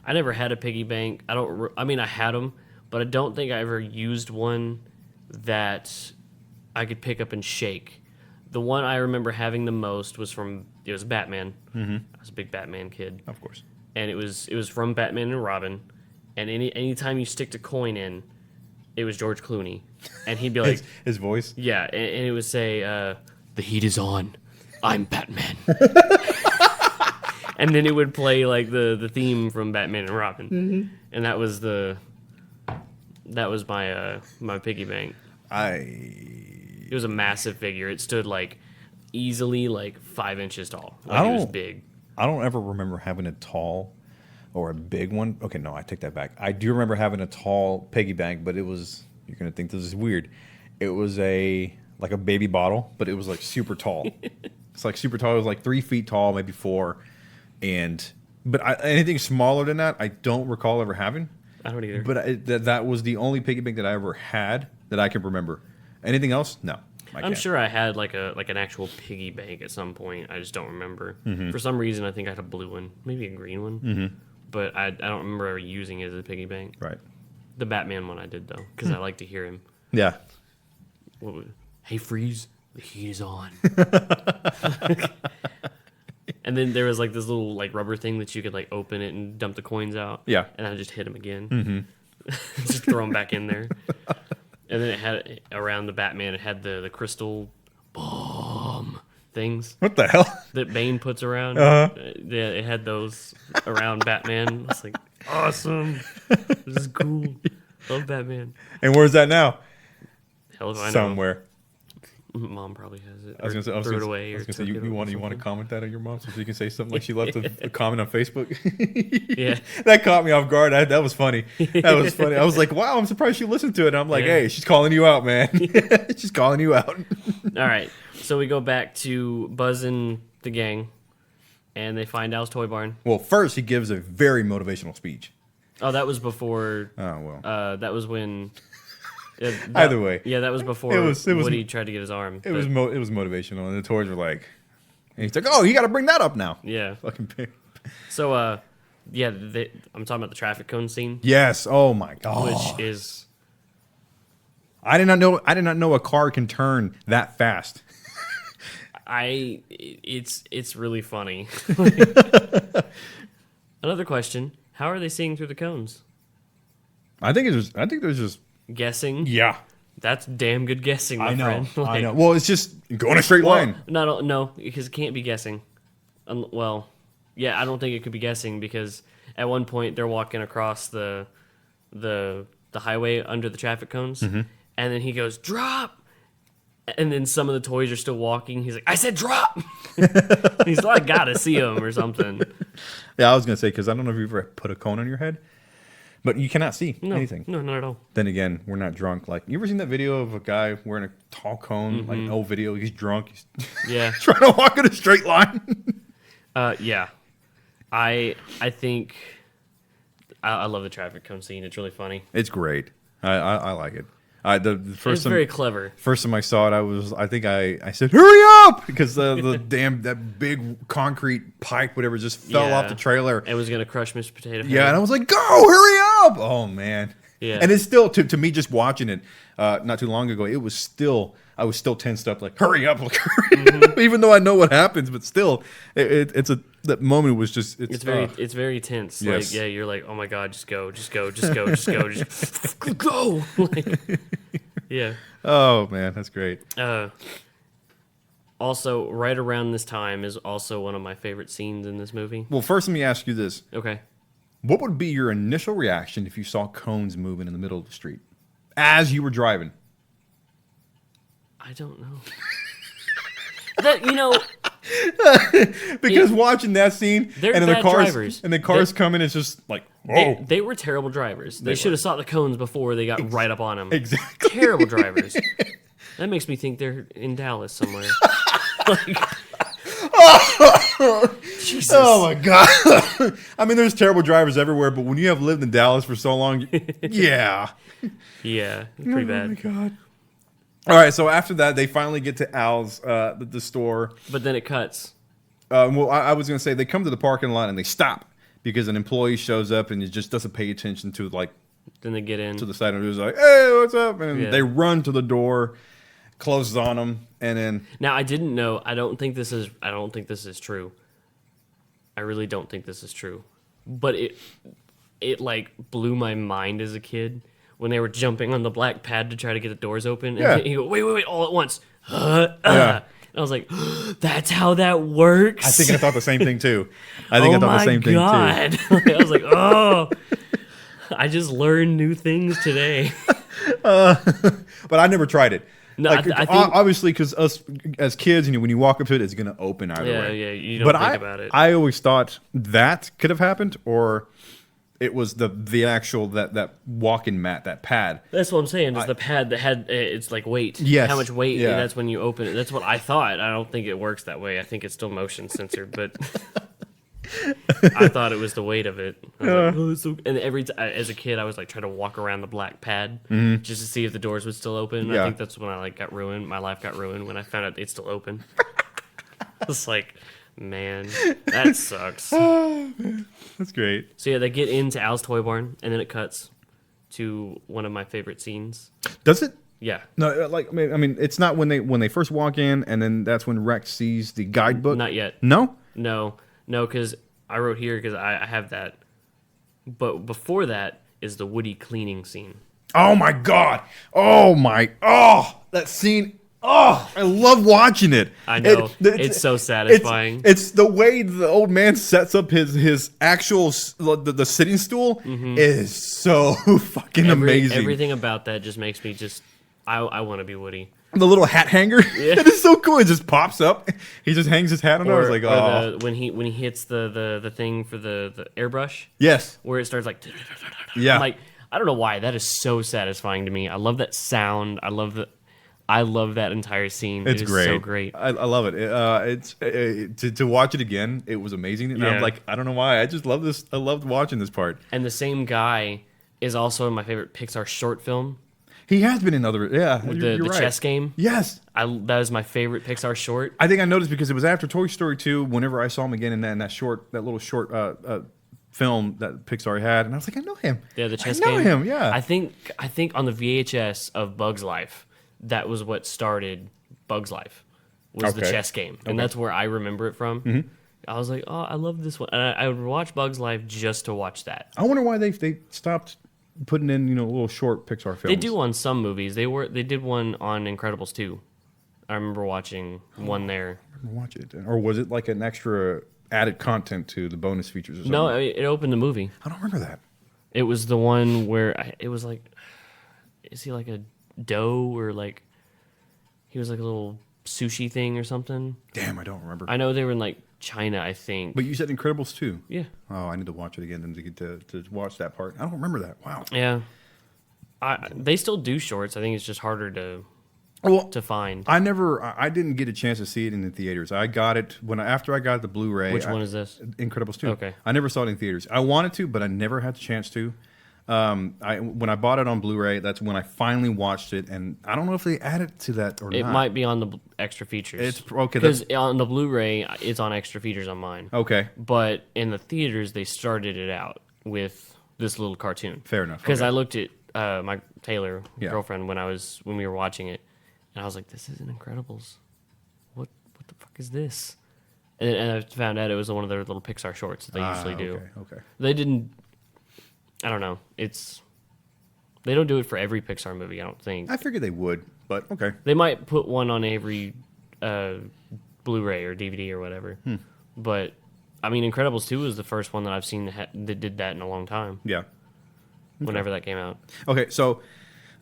I never had a piggy bank. I mean, I had them, but I don't think I ever used one that I could pick up and shake. The one I remember having the most was Batman. I was a big Batman kid, Of course. and it was from Batman and Robin. And anytime you sticked a coin in, it was George Clooney, and he'd be like, His voice. yeah, and it would say, "The heat is on." I'm Batman. And then it would play like the theme from Batman and Robin, and that was my my piggy bank. It was a massive figure. It stood like easily like 5 inches tall. Like, it was big. I don't ever remember having a tall or a big one. Okay, no, I take that back. I do remember having a tall piggy bank, but it was, you're gonna think this is weird. It was like a baby bottle, but it was like super tall. It's like super tall. It was like 3 feet tall, maybe 4. But anything smaller than that, I don't recall ever having. I don't either. But that was the only piggy bank that I ever had that I can remember. Anything else? No. I'm sure I had like an actual piggy bank at some point. I just don't remember. For some reason, I think I had a blue one, maybe a green one. But I don't remember ever using it as a piggy bank. Right. The Batman one I did though, because I like to hear him. Yeah. Hey, Freeze, the heat is on. And then there was like this little like rubber thing that you could like open it and dump the coins out. Yeah. And I just hit him again. Just throw him back in there. And then it had around the Batman. It had the crystal bomb things. What the hell? That Bane puts around. Yeah, it had those around Batman. It's like awesome. This is cool. Love Batman. And where's that now? Hell if I know. Somewhere. Mom probably has it. I was gonna say, threw it away. you want to comment that on your mom so she can say something like she left a comment on Facebook. Yeah, that caught me off guard. That was funny. That was funny. I was like, wow, I'm surprised she listened to it. And I'm like, hey, she's calling you out, man. She's calling you out. All right, so we go back to Buzz and the gang, and they find Al's toy barn. Well, first he gives a very motivational speech. Oh, that was before. Oh well. That was when. Either way, yeah, that was before Woody tried to get his arm. It was motivational, and the toys were like, and he's like, "Oh, you got to bring that up now." Yeah, fucking pig. So, yeah, I'm talking about the traffic cone scene. Yes. Oh my god. Which is, I did not know a car can turn that fast. It's really funny. Another question: how are they seeing through the cones? I think there's just guessing. Yeah, that's damn good guessing, my friend. Like, I know. Well, it's just go in a straight line. No, because it can't be guessing. Well, yeah, I don't think it could be guessing because at one point they're walking across the highway under the traffic cones, and then he goes drop, and then some of the toys are still walking. He's like, I said drop. He's like, gotta see him or something. Yeah, I was gonna say because I don't know if you've ever put a cone on your head. But you cannot see anything. No, not at all. Then again, we're not drunk. Like, you ever seen that video of a guy wearing a tall cone? Like an old video. He's drunk. He's trying to walk in a straight line. Yeah. I think I love the traffic cone scene. It's really funny. It's great. I like it. The first it's very clever. First time I saw it, I said, "Hurry up!" because the damn that big concrete pipe, whatever, just fell off the trailer. It was gonna crush Mr. Potato Head. Yeah, and I was like, "Go, hurry up!" Oh man. Yeah. And it's still to me just watching it not too long ago. I was still tensed up, like hurry up, like, hurry up. Even though I know what happens, but still, that moment was just it's very tense. Yes. Like, yeah, you're like, oh my god, just go, just go. Like, yeah. Oh man, that's great. Also, right around this time is also one of my favorite scenes in this movie. Well, first let me ask you this. Okay. What would be your initial reaction if you saw cones moving in the middle of the street as you were driving? I don't know. Because watching that scene and bad drivers. And the cars coming, it's just like, whoa. They were terrible drivers. They should have sought the cones before they got right up on them. Exactly. Terrible drivers. That makes me think they're in Dallas somewhere. Jesus. Oh my god. I mean, there's terrible drivers everywhere, but when you have lived in Dallas for so long, yeah. Yeah, pretty bad. Oh my god. All right, so after that, they finally get to Al's, the store. But then it cuts. Well, I was going to say, they come to the parking lot and they stop because an employee shows up and it just doesn't pay attention to, like... Then they get in. To the side and it was like, hey, what's up? And they run to the door, closes on them, and then... Now, I didn't know. I don't think this is true. I really don't think this is true. But it like, blew my mind as a kid when they were jumping on the black pad to try to get the doors open. And he go, wait, all at once. And I was like, that's how that works. I think I thought the same thing too. I thought the same thing too. I was like, oh, I just learned new things today. But I never tried it. No, like, I think obviously, because us as kids, when you walk up to it, it's going to open either way. Yeah, you don't think about it. I always thought that could have happened, or it was the actual that walk-in mat, that pad. That's what I'm saying. Is the pad that had it's like weight. Yes. How much weight? Yeah. And that's when you open it. That's what I thought. I don't think it works that way. I think it's still motion censored, but. I thought it was the weight of it. I was like, oh, it's so... And every as a kid, I was like trying to walk around the black pad just to see if the doors would still open. Yeah. I think that's when I got ruined. My life got ruined when I found out it's still open. It's like, man, that sucks. That's great. So yeah, they get into Al's toy barn, and then it cuts to one of my favorite scenes. Does it? Yeah. No, like I mean, it's not when they first walk in, and then that's when Rex sees the guidebook. Not yet. No. No, because I wrote here because I have that. But before that is the Woody cleaning scene. Oh my god! That scene! Oh, I love watching it. I know it's so satisfying. It's the way the old man sets up his actual the sitting stool is so fucking amazing. Everything about that just makes me I want to be Woody. The little hat hanger, it is so cool. It just pops up. He just hangs his hat on it. I was like, oh. When he hits the thing for the airbrush. Yes. Where it starts like. Yeah. I'm like, I don't know why that is so satisfying to me. I love that sound. I love that entire scene. It's great. So great. I love it. To watch it again, it was amazing. And I'm like, I don't know why. I just love this. I loved watching this part. And the same guy is also in my favorite Pixar short film. He has been in other, The right. chess game. Yes. That is my favorite Pixar short. I think I noticed because it was after Toy Story 2, whenever I saw him again in that little short film that Pixar had, and I was like, I know him. Yeah, the chess game. I know game. him, yeah. I think on the VHS of Bug's Life, that was what started Bug's Life, was the chess game. And that's where I remember it from. Mm-hmm. I was like, oh, I love this one. And I would watch Bug's Life just to watch that. I wonder why they stopped putting in little short Pixar films. They do on some movies. They did one on Incredibles 2. I remember watching one there. Watch it, or was it like an extra added content to the bonus features or something? No, it opened the movie. I don't remember that. It was the one where it was like, is he like a dough or like he was like a little sushi thing or something? Damn, I don't remember. I know they were in like China, I think. But you said Incredibles 2. Yeah. Oh, I need to watch it again then to get to watch that part. I don't remember that. Wow. Yeah. They still do shorts. I think it's just harder to find. I didn't get a chance to see it in the theaters. I got it after I got the Blu-ray. Which one is this? Incredibles 2. Okay. I never saw it in theaters. I wanted to, but I never had the chance to. When I bought it on Blu-ray, that's when I finally watched it, and I don't know if they added to that or not. It might be on the extra features. It's okay because on the Blu-ray, it's on extra features on mine. Okay, but in the theaters, they started it out with this little cartoon. Fair enough. Because okay. I looked at my Taylor girlfriend when we were watching it, and I was like, "This isn't Incredibles. What the fuck is this?" And I found out it was one of their little Pixar shorts that they usually do. Okay. They didn't. I don't know. They don't do it for every Pixar movie, I don't think. I figured they would, but okay. They might put one on every Blu-ray or DVD or whatever. But, I mean, Incredibles 2 was the first one that I've seen that did that in a long time. Yeah. Okay. Whenever that came out. Okay, so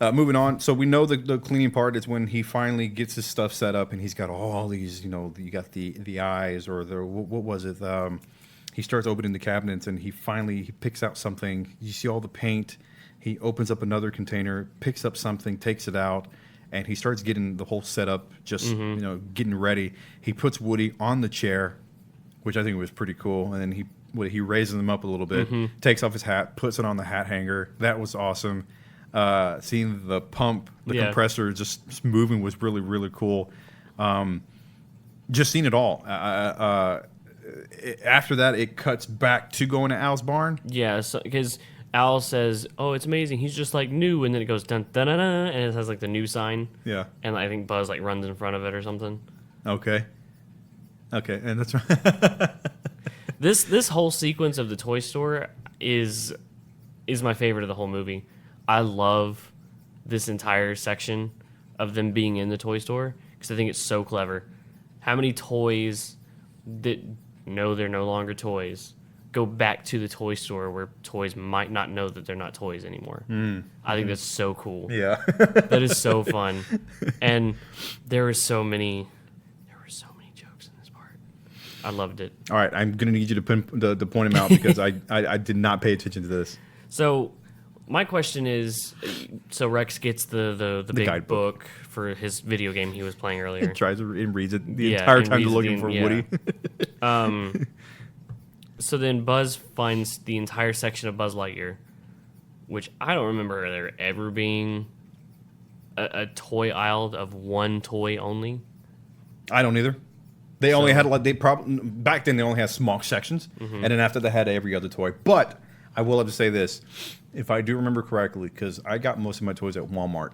moving on. So we know the cleaning part is when he finally gets his stuff set up and he's got all these, you got the eyes or what was it? He starts opening the cabinets and he picks out something. You see all the paint. He opens up another container, picks up something, takes it out, and he starts getting the whole setup, just getting ready. He puts Woody on the chair, which I think was pretty cool. And then he raises him up a little bit, takes off his hat, puts it on the hat hanger. That was awesome. Seeing the pump, compressor just moving was really, really cool. Just seeing it all. After that, it cuts back to going to Al's barn. Yeah, because Al says, "Oh, it's amazing. He's just like new," and then it goes dun dun dun, dun and it has like the new sign. Yeah, and I think Buzz like runs in front of it or something. Okay, and that's right. This whole sequence of the toy store is my favorite of the whole movie. I love this entire section of them being in the toy store because I think it's so clever. how many toys that know they're no longer toys go back to the toy store where toys might not know that they're not toys anymore. I think that's so cool. Yeah. That is so fun. And there were so many jokes in this part. I loved it. All right, I'm gonna need you to point them out because I did not pay attention to this. So my question is, so Rex gets the big guidebook. book for his video game he was playing He earlier. tries to and reads it the Yeah, entire and time to reads looking it for in- Woody. So then Buzz finds the entire section of Buzz Lightyear, which I don't remember there ever being a toy aisle of one toy only. I don't either. They only had like back then they only had small sections, and then after they had every other toy. But I will have to say this, if I do remember correctly, because I got most of my toys at Walmart.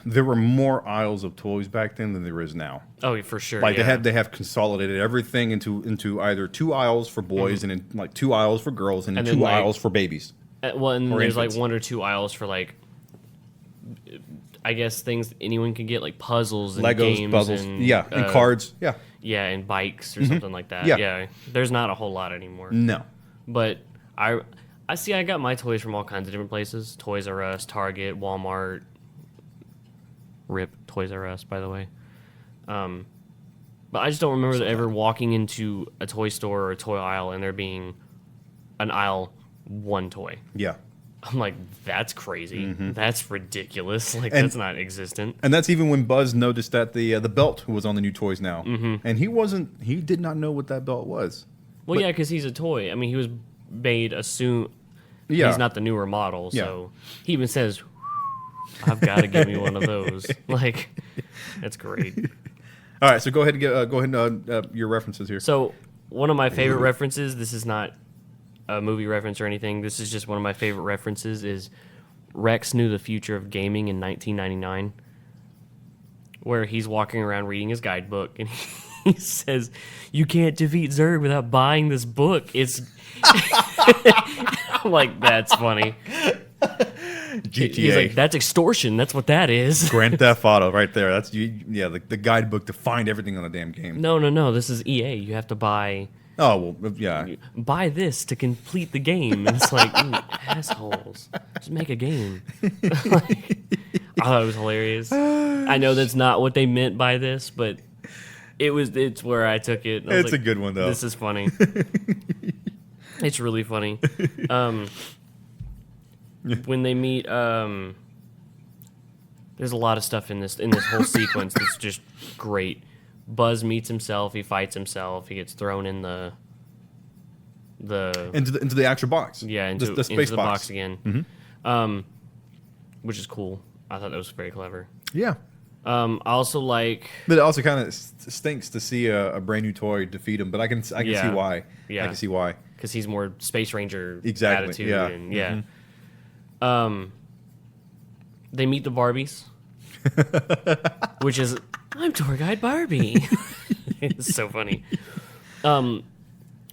There were more aisles of toys back then than there is now. Oh, for sure. Like yeah. they have consolidated everything into either 2 aisles for boys and then like 2 aisles for girls and then 2 aisles for babies. Well, and or there's infants. like 1 or 2 aisles for like, I guess things anyone can get, like puzzles and Legos, games puzzles, and and cards, yeah, and bikes or something like that. Yeah. Yeah, there's not a whole lot anymore. No. But I see. I got my toys from all kinds of different places: Toys R Us, Target, Walmart. Rip Toys R Us, by the way. But I just don't remember ever walking into a toy store or a toy aisle and there being an aisle one toy. Yeah. I'm like, that's crazy. That's ridiculous. Like, And- that's not existent. And that's even when Buzz noticed that the belt was on the new toys now, and he did not know what that belt was. Well, yeah, because he's a toy. I mean, he was made assume Yeah. he's not the newer model, Yeah. so he even says, "I've got to give me one of those." Like, that's great. All right, so go ahead and your references here. So one of my favorite references. This is not a movie reference or anything. This is just one of my favorite references. Is Rex knew the future of gaming in 1999, where he's walking around reading his guidebook and he says, "You can't defeat Zurg without buying this book." It's I'm like, that's funny. GTA. He's like, that's extortion. That's what that is. Grand Theft Auto, right there. That's the guidebook to find everything on the damn game. No. This is EA. You have to buy Oh well, yeah. this to complete the game. And it's like, ooh, assholes. Just make a game. Like, I thought it was hilarious. I know that's not what they meant by this, but it's where I took it. I was It's a good one though. This is funny. It's really funny. When they meet, there's a lot of stuff in this whole sequence that's just great. Buzz meets himself. He fights himself. He gets thrown in the into the actual box. yeah into the space the box again, which is cool. I thought that was very clever. Yeah. I also like But it also kind of stinks to see a brand new toy defeat him. But I can see Yeah. why. Yeah. I can see why. because he's more Space Ranger Exactly, attitude. yeah. And, yeah. They meet the Barbies, which is I'm tour guide Barbie. It's so funny.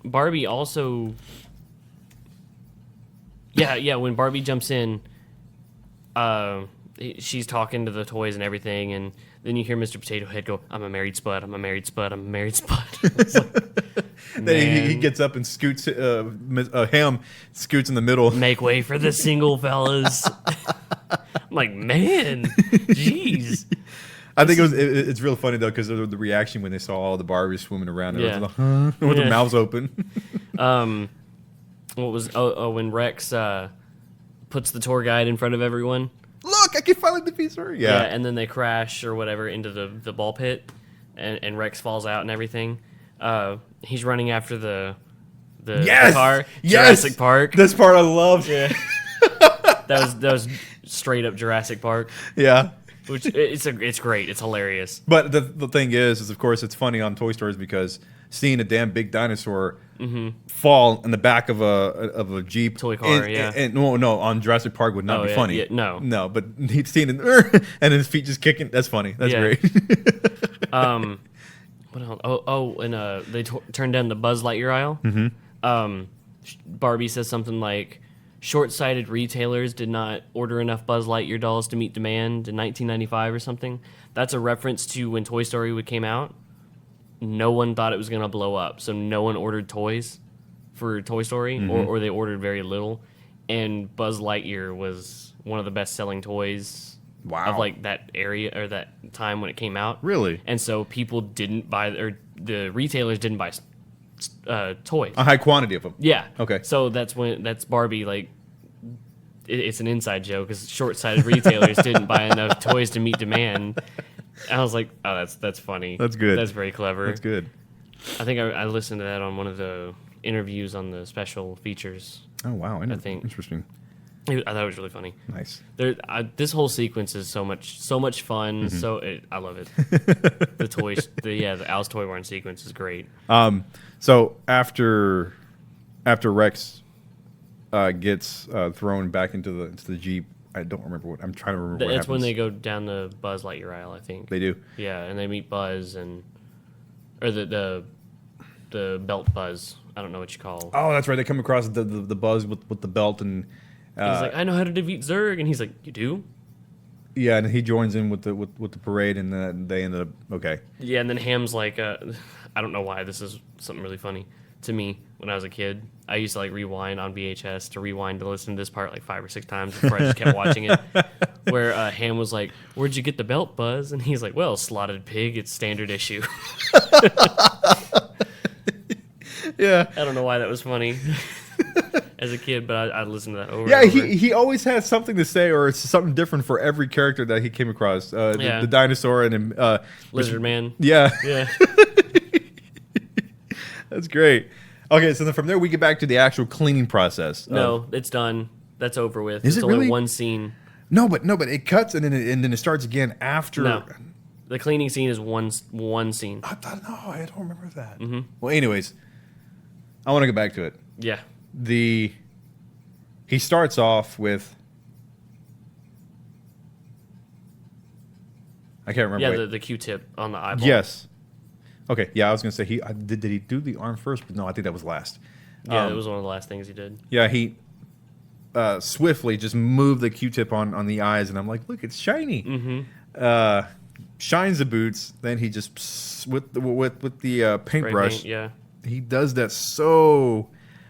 Barbie also, yeah. When Barbie jumps in, she's talking to the toys and everything, and then you hear Mr. Potato Head go, "I'm a married spud. I'm a married spud. I'm a married spud." It's like, Then he man. gets up and scoots. Ham scoots in the middle. Make way for the single fellas. I'm like, man, jeez. I think it's real funny though because of the reaction when they saw all the Barbies swimming around. Yeah. Like, huh? With Yeah. their mouths open. What was when Rex puts the tour guide in front of everyone? Look, I can finally defeat her. Yeah, Yeah. and then they crash or whatever into the ball pit, and Rex falls out and everything. He's running after the Yes! car, Yes! Jurassic Park. This part I loved. Yeah. that was straight up Jurassic Park, Yeah. which it's great. It's hilarious. But the thing is of course it's funny on Toy Stories because seeing a damn big dinosaur fall in the back of a Jeep Toy car, yeah. and no on Jurassic Park would not Oh, be yeah, funny. yeah, no. But he's seeing it and his feet just kicking. That's funny. That's Yeah. great. What else? And they turn down the Buzz Lightyear aisle. Barbie says something like, short-sighted retailers did not order enough Buzz Lightyear dolls to meet demand in 1995 or something. That's a reference to when Toy Story came out. No one thought it was going to blow up, so no one ordered toys for Toy Story, or they ordered very little. And Buzz Lightyear was one of the best-selling toys of like that area or that time when it came out. Really? And so people didn't buy, or the retailers didn't buy toys. A high quantity of them. Yeah. Okay. So that's Barbie. Like, it's an inside joke because short-sighted retailers didn't buy enough toys to meet demand. And I was like, oh, that's funny. That's good. That's very clever. That's good. I think I listened to that on one of the interviews on the special features. Oh, wow. I think. Interesting. I thought it was really funny. Nice. This whole sequence is so much fun. I love it. The toys, the Al's Toy Barn sequence is great. So after Rex gets thrown back into the Jeep, I don't remember what I'm trying to remember. That's what when happens. they go down the Buzz Lightyear aisle, I think. They do. Yeah, and they meet Buzz or the belt Buzz. I don't know what you call. Oh, that's right. They come across the Buzz with the belt, and He's like, I know how to defeat Zurg, and he's like, you do? yeah, and he joins in with the parade, and then they ended up okay. Yeah, and then Ham's like, I don't know why this is something really funny to me when I was a kid. I used to like rewind on VHS to listen to this part like 5 or 6 times before I just kept watching it. Where Ham was like, "Where'd you get the belt, Buzz?" And he's like, "Well, slotted pig, it's standard issue." Yeah, I don't know why that was funny as a kid, but I listened to that over. yeah. and over. He always has something to say, or it's something different for every character that he came across. The dinosaur and Lizard Man. Yeah, Yeah. that's great. Okay, so then from there we get back to the actual cleaning process. No, it's done. That's over with. Is it's it only really? one scene. No, but it cuts and then it starts again after. No. The cleaning scene is one scene. I don't remember that. Mm-hmm. Well, anyways, I want to go back to it. Yeah. He starts off with. I can't remember. Yeah, the Q-tip on the eyeball. Yes. Okay. Yeah, I was gonna say did he do the arm first? But no, I think that was last. Yeah, that was one of the last things he did. Yeah, he swiftly just moved the Q-tip on the eyes, and I'm like, look, it's shiny. Mm-hmm. Shines the boots. Then he just with the paintbrush. Paint, yeah. He does that so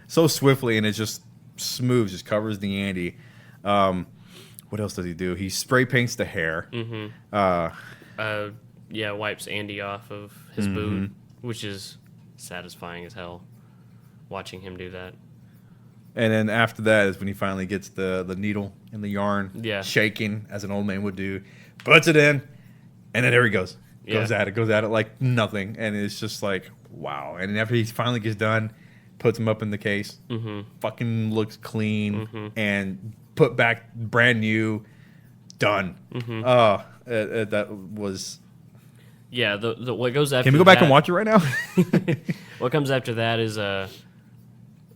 swiftly, and it just smooths, just covers the Andy. What else does he do? He spray paints the hair. Mm-hmm. Yeah, wipes Andy off of his boot, which is satisfying as hell. Watching him do that. And then after that is when he finally gets the needle and the yarn, Yeah. shaking as an old man would do, puts it in, and then there he goes. Goes at it like nothing, and it's just like wow. And then after he finally gets done, puts him up in the case, fucking looks clean and put back brand new, done. That was. Yeah, the what goes after. Can we go back and watch it right now? What comes after that is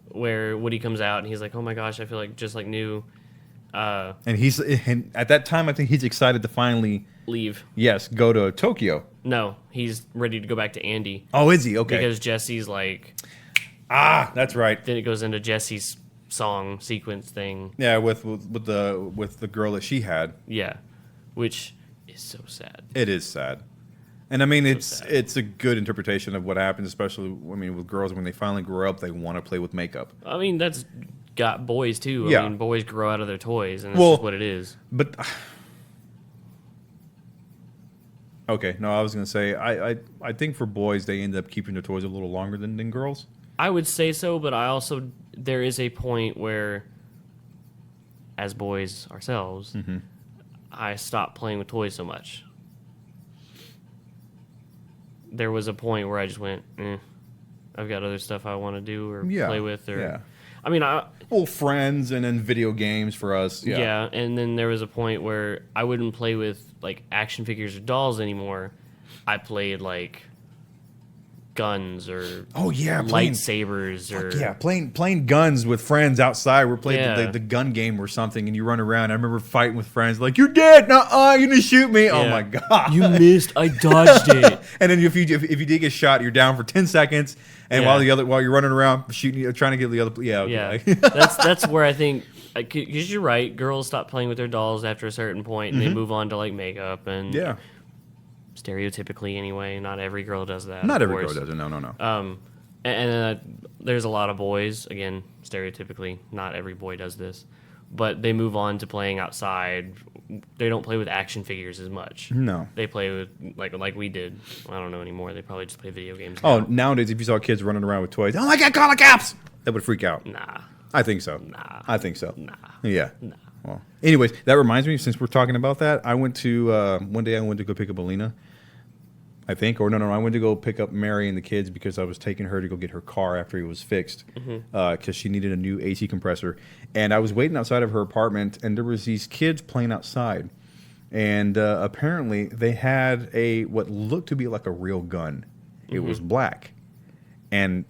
where Woody comes out and he's like, "Oh my gosh, I feel like just like new." And at that time, I think he's excited to finally leave. Yes, go to Tokyo. No, he's ready to go back to Andy. Oh, is he? Okay. Because Jesse's like. That's right. Then it goes into Jesse's song sequence thing. Yeah, with the girl that she had. Yeah, which is so sad. It is sad. And I mean, So it's a good interpretation of what happens, especially with girls when they finally grow up, they want to play with makeup. I mean, that's got boys too. Yeah. I mean, boys grow out of their toys, and that's just what it is. But okay, no, I was gonna say I think for boys they end up keeping their toys a little longer than girls. I would say so, but I also there is a point where, as boys ourselves, I stopped playing with toys so much. There was a point where I just went, I've got other stuff I want to do or play with. Or, I mean, friends and then video games for us. Yeah. Yeah, and then there was a point where I wouldn't play with like action figures or dolls anymore. I played like guns or playing lightsabers or playing guns with friends outside. We're playing Yeah. the gun game or something, and you run around. I remember fighting with friends like, "You're dead! Nuh-uh, you're gonna shoot me!" Oh Yeah. my god! You missed. I dodged it. And then if you did get shot, you're down for 10 seconds, and Yeah. while you're running around shooting, trying to get the other. Yeah, okay. Yeah, that's where I think because you're right. Girls stop playing with their dolls after a certain point, and they move on to like makeup and yeah. stereotypically anyway. Not every girl does that. Not of every course. girl does it. No. And there's a lot of boys. Again, stereotypically, not every boy does this, but they move on to playing outside. They don't play with action figures as much. No. They play with like we did. I don't know anymore. They probably just play video games. Oh, now. nowadays, if you saw kids running around with toys, oh my god, call the cops! That would freak out. Nah. I think so. Nah. I think so. Nah. Yeah. Nah. Well, anyways, that reminds me, since we're talking about that, I went to, one day I went to go pick up Alina, I think. Or no, I went to go pick up Mary and the kids because I was taking her to go get her car after it was fixed because she needed a new AC compressor. And I was waiting outside of her apartment, and there was these kids playing outside. And apparently they had what looked to be like a real gun. It was black. And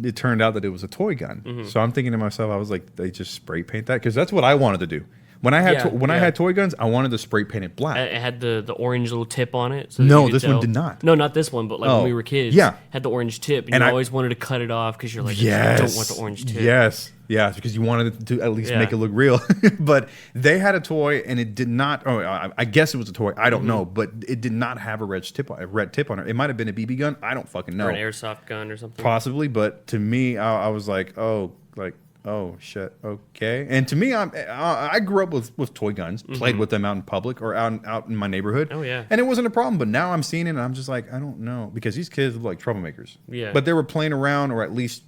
it turned out that it was a toy gun. So I'm thinking to myself, I was like, they just spray paint that? Because that's what I wanted to do. When I had I had toy guns, I wanted to spray paint it black. It had the orange little tip on it. So that No, you could this one tell. did not. No, not this one, but like when we were kids. Yeah. Had the orange tip, and And you I- always wanted to cut it off because you're like, Yes. I don't want the orange tip. Yes. Yeah, because you wanted it to at least make it look real. But they had a toy, and it did not. Oh, I guess it was a toy. I don't know, but it did not have a red tip on it. It might have been a BB gun. I don't fucking know. Or an airsoft gun or something. Possibly, but to me, I was like, oh shit, okay. And to me, I grew up with toy guns, played with them out in public or out in my neighborhood. Oh, yeah. And it wasn't a problem. But now I'm seeing it, and I'm just like, I don't know, because these kids look like troublemakers. Yeah. But they were playing around, or at least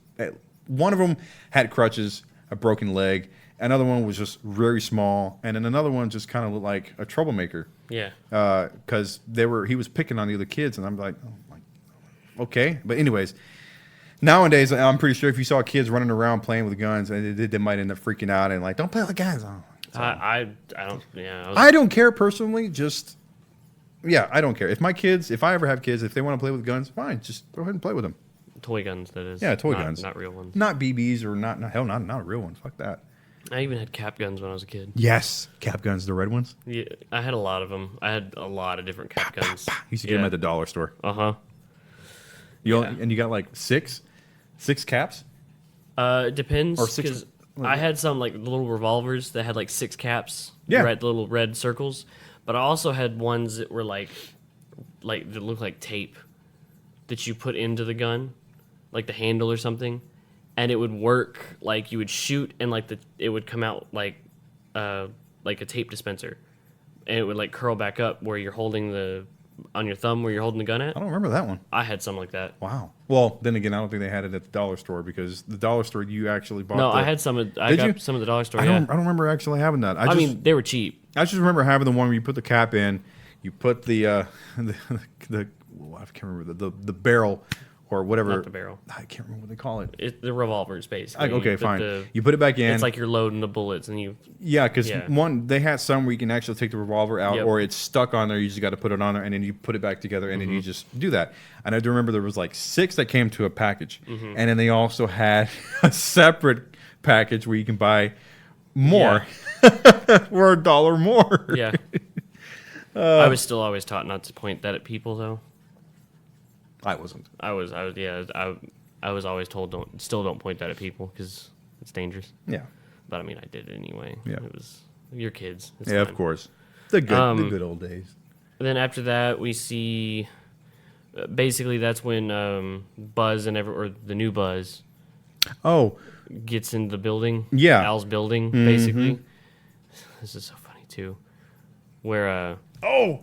one of them had crutches, a broken leg. Another one was just very small, and then another one just kind of looked like a troublemaker. Yeah. Because he was picking on the other kids, and I'm like, oh my, okay. But anyways. Nowadays, I'm pretty sure if you saw kids running around playing with guns, they might end up freaking out and like, don't play with guns. Oh, I don't. Yeah. I don't care personally. I don't care. If I ever have kids, if they want to play with guns, fine. Just go ahead and play with them. Toy guns, that is. Yeah, toy Not- guns. Not real ones. Not BBs or not a real one. Fuck that. I even had cap guns when I was a kid. Yes, cap guns, the red ones. Yeah, I had a lot of them. I had a lot of different cap guns. Used to get them at the dollar store. Uh-huh. And you got like six caps. It depends. Or six- 'cause I had some like little revolvers that had like 6 caps. Yeah. Red, little red circles. But I also had ones that were like that looked like tape that you put into the gun, like the handle or something, and it would work. Like you would shoot, and like it would come out like a tape dispenser, and it would like curl back up where you're holding on your thumb where you're holding the gun at. I don't remember that one. I had something like that. Wow. Well, then again, I don't think they had it at the dollar store because the dollar store you actually bought. No, I had some. I Did got you? some of the dollar store. I Yeah. don't remember actually having that. I mean, they were cheap. I just remember having the one where you put the cap in, you put the I can't remember the barrel or whatever. Not the barrel. I can't remember what they call it. The revolvers, basically. Okay, You put fine. You put it back in. It's like you're loading the bullets, and you. Yeah, because Yeah. one, they had some where you can actually take the revolver out, Yep. or it's stuck on there. You just got to put it on there, and then you put it back together, and then you just do that. And I do remember there was like 6 that came to a package, and then they also had a separate package where you can buy more for $1 more. Yeah. I was still always taught not to point that at people, though. I wasn't. I was always told don't point that at people because it's dangerous. Yeah, But I mean, I did it anyway. Yeah. It was your kids. It's yeah, fine. of course. The good old days. Then after that, we see. Basically, that's when Buzz or the new Buzz Oh, gets in the building. Yeah. Al's building, basically. This is so funny too. Where oh,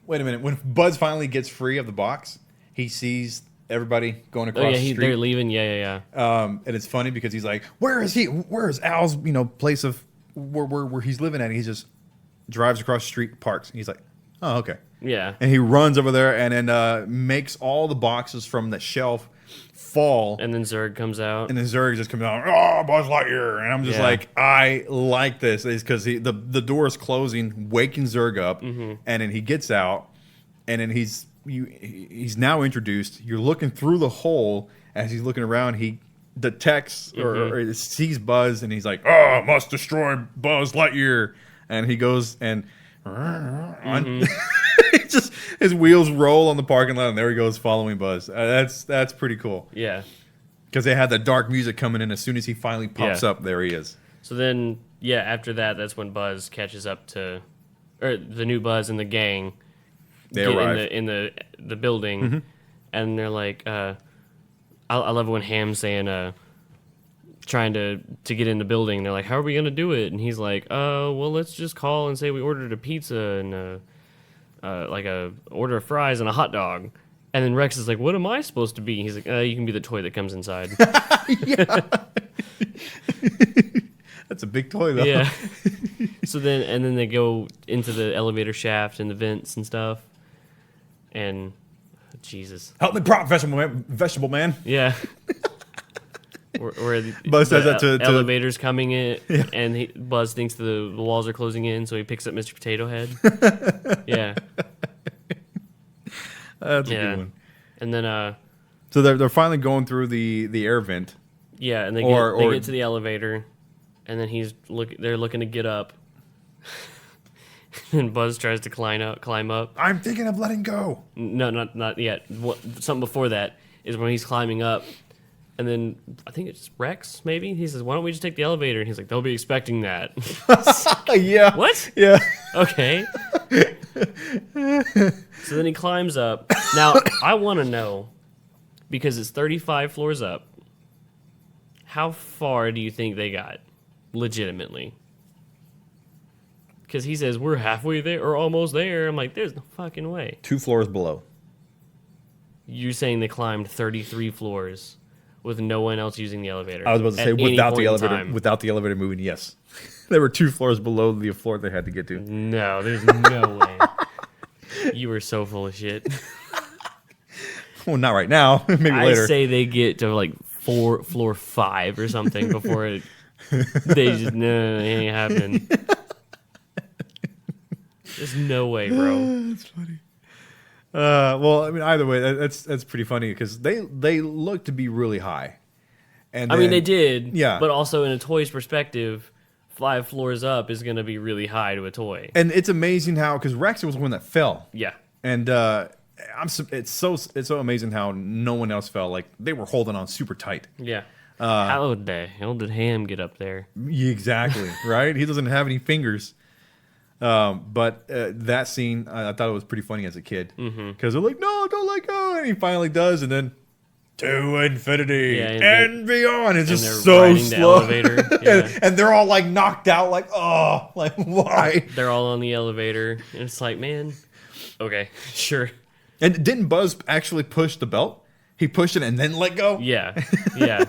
wait a minute. When Buzz finally gets free of the box, he sees everybody going across the street. they're leaving. Yeah. And it's funny because he's like, "Where is he? Where is Al's? Place of where he's living at?" And he just drives across the street, parks. And he's like, "Oh, okay." Yeah. And he runs over there and then makes all the boxes from the shelf fall. And then Zurg comes out. And then Zurg just comes out, "Oh, Buzz Lightyear!" And I'm just Yeah. like, I like this. It's because the door is closing, waking Zurg up, and then he gets out, and then he's he's now introduced. You're looking through the hole as he's looking around. He detects or sees Buzz, and he's like, "Oh, must destroy Buzz Lightyear." And he goes and just his wheels roll on the parking lot, and there he goes following Buzz. That's pretty cool. Yeah, because they had the dark music coming in as soon as he finally pops up. There he is. So then, after that's when Buzz catches up to, or the new Buzz and the gang. They arrive in the building, and they're like, I love it when Ham's saying, trying to get in the building. They're like, how are we gonna do it? And he's like, well, let's just call and say we ordered a pizza and like a order of fries and a hot dog. And then Rex is like, what am I supposed to be? He's like, you can be the toy that comes inside. That's a big toy though. Yeah. So then they go into the elevator shaft and the vents and stuff. And Jesus, help me prop, vegetable man. Yeah. Where Buzz says that to elevators coming in, and Buzz thinks the walls are closing in, so he picks up Mr. Potato Head. Yeah. That's a good one. And then so they're finally going through the air vent. Yeah, and they get to the elevator, and then they're looking to get up. And Buzz tries to climb up. I'm thinking of letting go. No, not yet. Something before that is when he's climbing up, and then I think it's Rex. Maybe he says, "Why don't we just take the elevator?" And he's like, "They'll be expecting that." Yeah. What? Yeah. Okay. So then he climbs up. Now I want to know, because it's 35 floors up. How far do you think they got, legitimately? Because he says, we're halfway there or almost there. I'm like, there's no fucking way. 2 floors below. You're saying they climbed 33 floors with no one else using the elevator? I was about to say without the elevator moving, yes. There were 2 floors below the floor they had to get to. No, there's no way. You were so full of shit. Well, not right now. Maybe later. I say they get to like floor 5 or something before they just, no, it ain't happening. There's no way, bro. That's funny. Well, I mean, either way, that's pretty funny because they look to be really high. And I mean, they did. Yeah. But also in a toy's perspective, 5 floors up is going to be really high to a toy. And it's amazing how, because Rex was the one that fell. Yeah. And it's so amazing how no one else fell. Like they were holding on super tight. Yeah. How the hell did Ham get up there? Exactly. Right. He doesn't have any fingers. But that scene, I thought it was pretty funny as a kid because they're like, "No, don't let go," and he finally does, and then to infinity and beyond. It's just so slow. The elevator. And they're all like knocked out, like, oh, like why? They're all on the elevator, and it's like, man, okay, sure. And didn't Buzz actually push the belt? He pushed it and then let go. Yeah, yeah.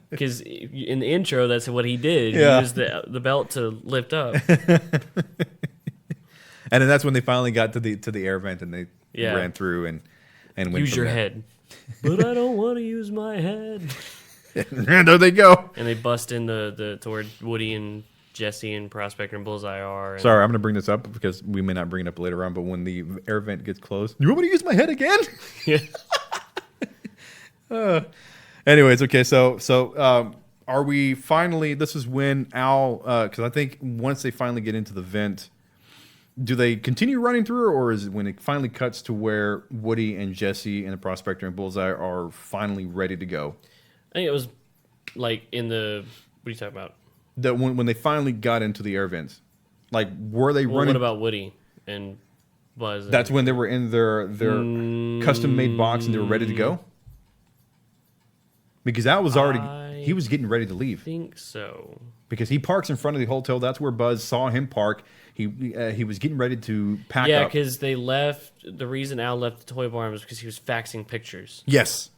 Because in the intro, that's what he did. Yeah. He used the belt to lift up. And then that's when they finally got to the air vent and they ran through and went use your head. But I don't want to use my head. And there they go. And they bust in toward Woody and Jesse and Prospector and Bullseye are. Sorry, I'm going to bring this up because we may not bring it up later on. But when the air vent gets closed, you want me to use my head again? Yeah. Anyways, okay, so are we finally? This is when Al, because I think once they finally get into the vent, do they continue running through, or is it when it finally cuts to where Woody and Jesse and the Prospector and Bullseye are finally ready to go? I think it was like in the. What are you talking about? That when they finally got into the air vents, like were they running? What about Woody and Buzz? That's when they were in their custom made box and they were ready to go. Because that was already, he was getting ready to leave. I think so. Because he parks in front of the hotel. That's where Buzz saw him park. He was getting ready to pack up. Yeah, because they left. The reason Al left the toy barn was because he was faxing pictures. Yes.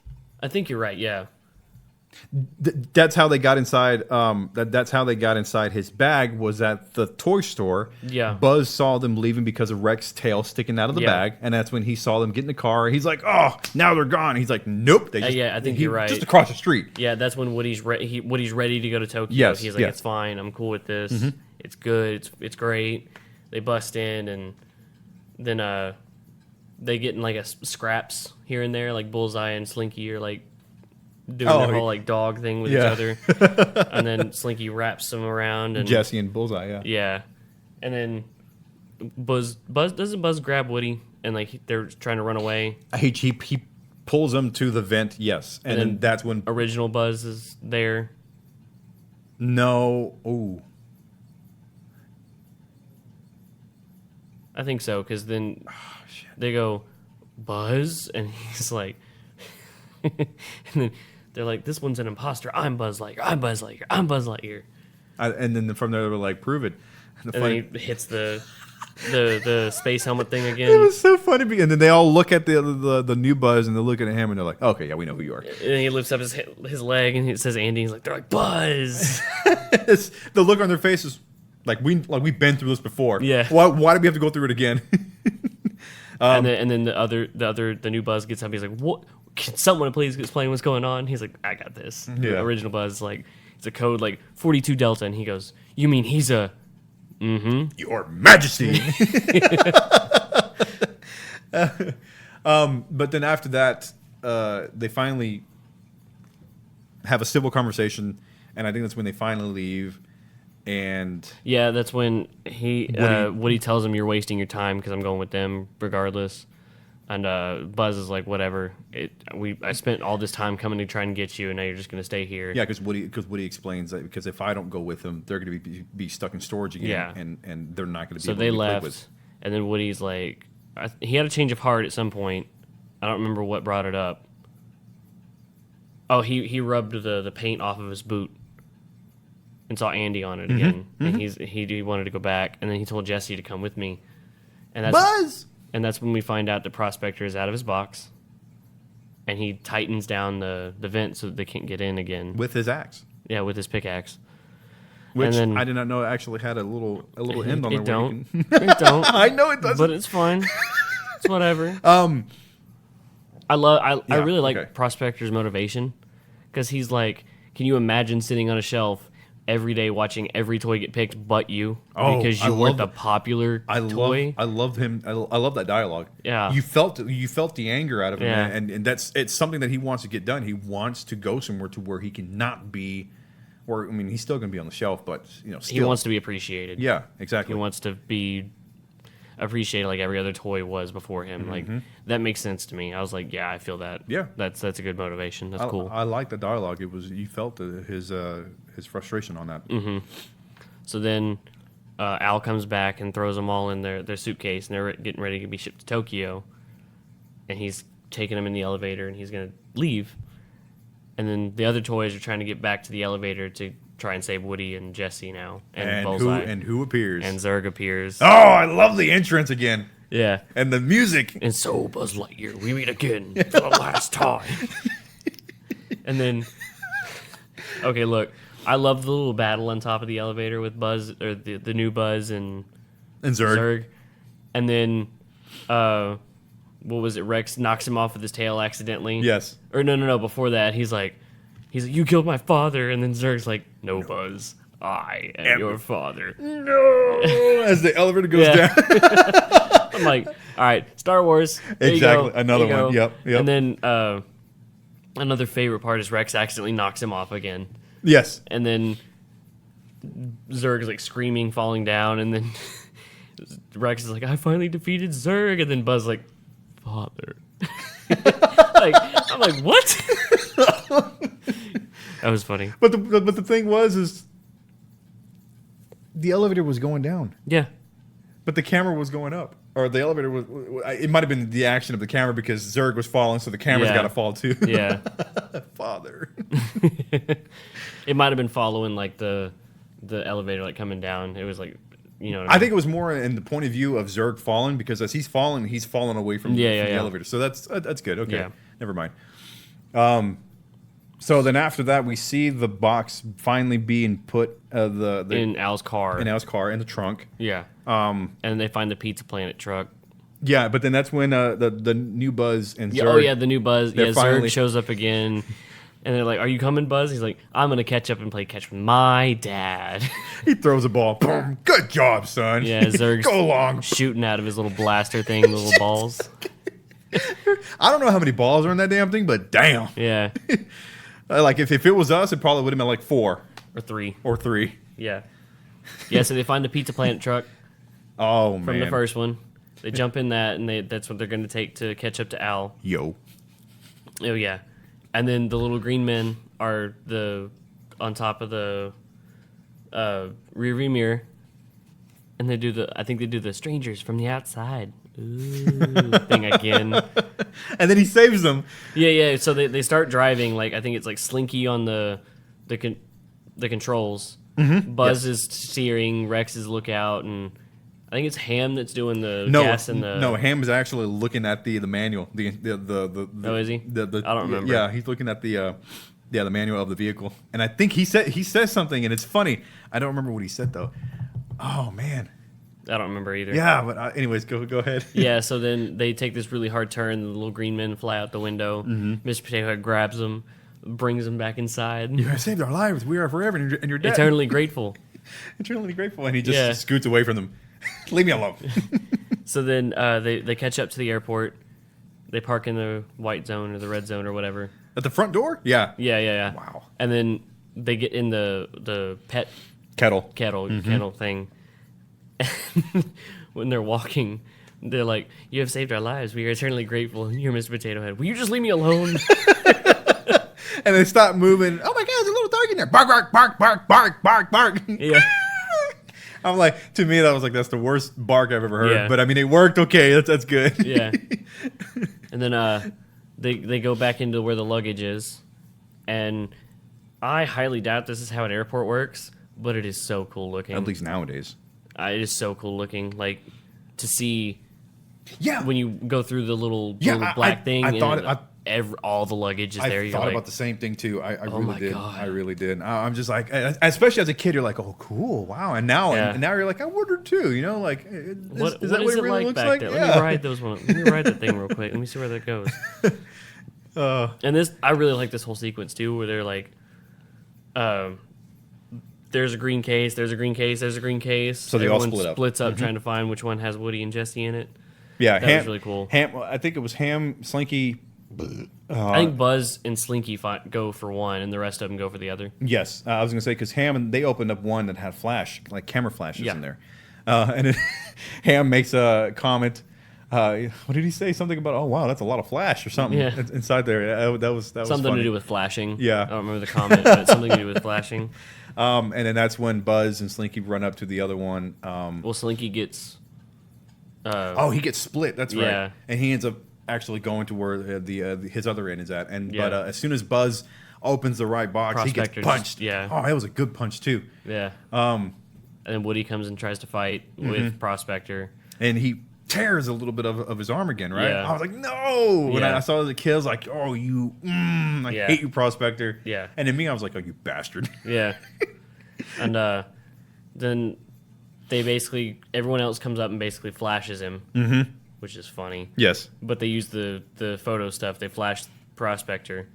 I think you're right, yeah. That's how they got inside. That's how they got inside his bag. Was at the toy store. Yeah. Buzz saw them leaving because of Rex's tail sticking out of the bag, and that's when he saw them get in the car. He's like, "Oh, now they're gone." He's like, "Nope." They just, I think you're right. Just across the street. Yeah, that's when Woody's ready to go to Tokyo. Yes, he's like, "It's fine. I'm cool with this. It's good. It's great." They bust in, and then they get in like scraps here and there, like Bullseye and Slinky are like doing their whole like dog thing with each other, and then Slinky wraps them around, and Jesse and Bullseye, yeah, and then Buzz doesn't Buzz grab Woody and like they're trying to run away. He pulls them to the vent, yes, and then that's when original Buzz is there. No, ooh. I think so, because then they go, Buzz? And he's like, and then they're like, this one's an imposter. I'm Buzz Lightyear. I'm Buzz Lightyear. I'm Buzz Lightyear. And then from there, they were like, prove it. And then he hits the space helmet thing again. It was so funny. And then they all look at the new Buzz, and they're looking at him, and they're like, okay, yeah, we know who you are. And then he lifts up his leg, and it says Andy. He's like, they're like, Buzz. The look on their faces, like we've been through this before. Yeah. Why do we have to go through it again? And then the new Buzz gets up. He's like, "What? Can someone please explain what's going on?" He's like, "I got this." Yeah. The original Buzz is like, it's a code like 42 Delta, and he goes, "You mean he's a?" Mm-hmm. Your Majesty. But then after that, they finally have a civil conversation, and I think that's when they finally leave. And yeah, that's when Woody tells him, "You're wasting your time because I'm going with them regardless." And Buzz is like, "Whatever. I spent all this time coming to try and get you, and now you're just going to stay here." Yeah, because Woody explains that because if I don't go with them, they're going to be stuck in storage again, Yeah. and they're not going to be. So able they to be played left, with. and then Woody's like, he had a change of heart at some point. I don't remember what brought it up. Oh, he rubbed the paint off of his boot and saw Andy on it again, and he wanted to go back, and then he told Jesse to come with me, and that's Buzz. And that's when we find out the Prospector is out of his box, and he tightens down the vent so that they can't get in again With his axe. Yeah, with his pickaxe. Which And then- I did not know it actually had a little end on It there. where don't. you can- It don't. I know it doesn't. But it's fine. It's whatever. I really like okay. Prospector's motivation, because he's like, can you imagine sitting on a shelf every day watching every toy get picked but you, because I you weren't the love- popular toy? I love him. I love that dialogue. Yeah. you felt the anger out of him, Yeah. and it's something that he wants to get done. He wants to go somewhere to where he can not be, or I mean, he's still going to be on the shelf, but still. He wants to be appreciated. Yeah, exactly. He wants to be appreciated like every other toy was before him. Like, that makes sense to me. I was like, yeah, I feel that. Yeah. That's a good motivation. That's cool. I like the dialogue. It was you felt his frustration on that. So then Al comes back and throws them all in their suitcase, and they're getting ready to be shipped to Tokyo. And he's taking them in the elevator, and he's going to leave. And then the other toys are trying to get back to the elevator to try and save Woody and Jesse now. And Bullseye. Who appears? And Zurg appears. Oh, I love the entrance again. Yeah. And the music. And so, Buzz Lightyear, we meet again for the last time. And then, okay, look, I love the little battle on top of the elevator with Buzz, or the new Buzz and Zurg. Zurg. And then, what was it? Rex knocks him off with his tail accidentally. Yes. Or no. Before that, he's like, you killed my father. And then Zurg's like, no, Buzz, I am your father. No. As the elevator goes down. I'm like, all right, Star Wars. There Exactly. you go. Another There you one. go. Yep. And then another favorite part is Rex accidentally knocks him off again. Yes. And then Zurg is like screaming, falling down, and then Rex is like, I finally defeated Zurg, and then Buzz like, father. I'm like, what? That was funny. But the thing is the elevator was going down, Yeah. but the camera was going up, or the elevator was. It might have been the action of the camera because Zurg was falling, so the camera's Yeah. got to fall too. Yeah. Father. It might have been following like the elevator like coming down. It was like, you know what I think it was more in the point of view of Zurg falling, because as he's falling away from, the elevator. So that's good. Okay, Yeah. Never mind. So then after that, we see the box finally being put in Al's car. in Al's car in the trunk. Yeah. And they find the Pizza Planet truck. Yeah, but then that's when the new Buzz and Zurg. Yeah, oh yeah, the new Buzz. they're Yeah, finally- Zurg shows up again. And they're like, are you coming, Buzz? He's like, I'm going to catch up and play catch with my dad. He throws a ball. Boom. Good job, son. Yeah, Zurg's Go along. shooting out of his little blaster thing, the little balls. I don't know how many balls are in that damn thing, but damn. Yeah, Like if it was us, it probably would have been like 4 or 3. or 3. Yeah, yeah. So they find the Pizza Planet truck Oh from man. the first one. They jump in that, and that's what they're going to take to catch up to Al. Yo. Oh yeah, and then the little green men are on top of the rearview mirror, and I think they do the strangers from the outside thing again. And then he saves them. Yeah. So they start driving. Like I think it's like Slinky on the controls. Mm-hmm. Buzz is steering. Rex is lookout, and I think it's Ham that's doing the No, gas and the. no. Ham is actually looking at the manual. The Oh, is he? The, I don't remember. Yeah, he's looking at the manual of the vehicle, and I think he says something, and it's funny. I don't remember what he said though. Oh man. I don't remember either. Yeah, but anyways, go ahead. Yeah, so then they take this really hard turn. The little green men fly out the window. Mm-hmm. Mr. Potato Head grabs them, brings them back inside. You have saved our lives. We are forever, and you're dead. Eternally grateful. Eternally grateful, and he just scoots away from them. Leave me alone. So then they catch up to the airport. They park in the white zone or the red zone or whatever. At the front door? Yeah. Yeah. Wow. And then they get in the pet Kettle thing. When they're walking, they're like, "You have saved our lives. We are eternally grateful." And you're Mr. Potato Head. Will you just leave me alone? And they stop moving. Oh my God, there's a little dog in there. Bark, bark, bark, bark, bark, bark, bark. Yeah. I'm like, to me, that was like, that's the worst bark I've ever heard. Yeah. But I mean, it worked okay. That's good. Yeah. And then they go back into where the luggage is. And I highly doubt this is how an airport works, but it is so cool looking. At least nowadays. It is so cool looking. Like, to see Yeah. when you go through the little Yeah, black thing, I thought all the luggage is there. I You're thought like, about the same thing too. I really my did. God. I really did. I'm just like, especially as a kid, you're like, oh, cool, wow. And now, Yeah. and now you're like, I wondered too. You know, like, is what that is what it really like looks back like? there? Yeah. Let me ride those one. Let me ride that thing real quick. Let me see where that goes. And I really like this whole sequence too, where they're like, there's a green case, there's a green case, there's a green case. So they all Everyone split up. splits up trying to find which one has Woody and Jesse in it. Yeah, That was really cool. I think it was Ham, Slinky. I think Buzz and Slinky go for one, and the rest of them go for the other. Yes, I was going to say because Ham and they opened up one that had like camera flashes Yeah. in there, and then Ham makes a comment. What did he say? Something about, oh wow, that's a lot of flash or something inside there. That was Something funny. to do with flashing. Yeah. I don't remember the comment, but something to do with flashing. And then that's when Buzz and Slinky run up to the other one. Well, Slinky gets. He gets split. That's right. Yeah. And he ends up actually going to where his other end is at. And Yeah. but as soon as Buzz opens the right box, he Prospector gets punched. yeah. Oh, that was a good punch too. Yeah. And then Woody comes and tries to fight with Prospector. And he tears a little bit of his arm again, right? Yeah. I was like, no. When Yeah. I saw the kids, like, oh, you, I Yeah. hate you, Prospector. Yeah. And in me, I was like, oh, you bastard. Yeah. And then everyone else comes up and basically flashes him, which is funny. Yes. But they use the photo stuff. They flash Prospector,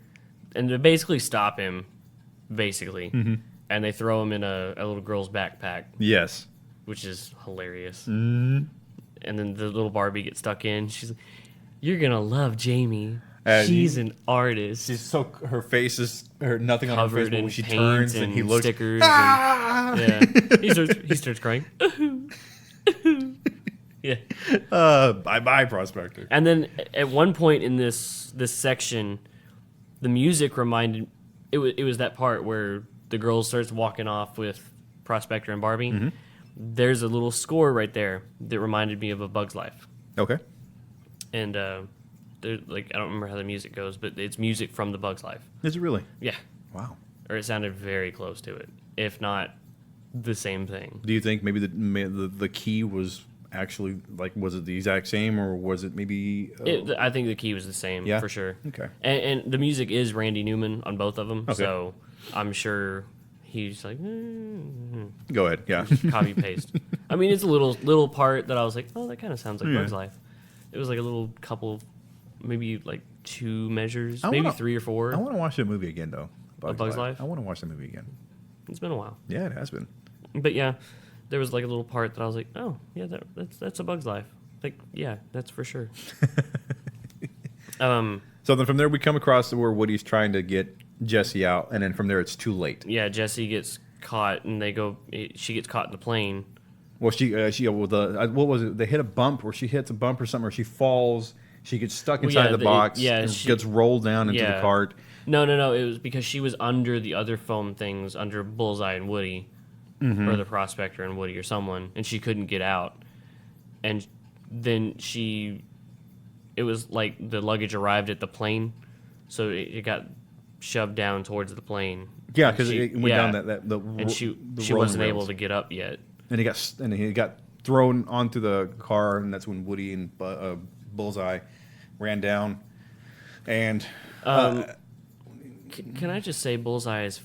and they basically stop him, basically. And they throw him in a little girl's backpack, Yes. which is hilarious. And then the little Barbie gets stuck in. She's like, "You're gonna love Jamie. She's an artist." She's so, her face is, nothing on her face, Covered but in when she paint turns and he looks, stickers. ah! And, yeah, he starts crying. Yeah. Bye-bye, Prospector. And then at one point in this section, the music reminded it was that part where the girl starts walking off with Prospector and Barbie. There's a little score right there that reminded me of A Bug's Life. Okay. And there's like, I don't remember how the music goes, but it's music from The Bug's Life. Is it really? Yeah. Wow. Or it sounded very close to it, if not the same thing. Do you think maybe the key was actually, like, was it the exact same, or was it maybe... I think the key was the same, Yeah? for sure. Okay. And the music is Randy Newman on both of them, Okay. so I'm sure he's like, Go ahead, yeah. copy paste. I mean, it's a little part that I was like, oh, that kind of sounds like Yeah. Bug's Life. It was like a little couple, maybe like 2 measures, I maybe wanna- 3 or 4. I want to watch that movie again, though. Bug's Life? I want to watch that movie again. It's been a while, Yeah, it has been. but yeah, there was like a little part that I was like, oh, yeah, that's A Bug's Life. Like, yeah, that's for sure. So then from there we come across to where Woody's trying to get Jesse out, and then from there it's too late. Yeah, Jesse gets caught, and she gets caught in the plane. Well, what was it? They hit a bump, or she hits a bump or something, or she falls. She gets stuck inside the box. And gets rolled down into the cart. No. It was because she was under the other foam things, under Bullseye and Woody, or the Prospector and Woody or someone, and she couldn't get out. And then it was like the luggage arrived at the plane, so it got shoved down towards the plane. Yeah, because it went down and she wasn't able to get up yet. And he got thrown onto the car, and that's when Woody and Bullseye ran down. And can I just say Bullseye is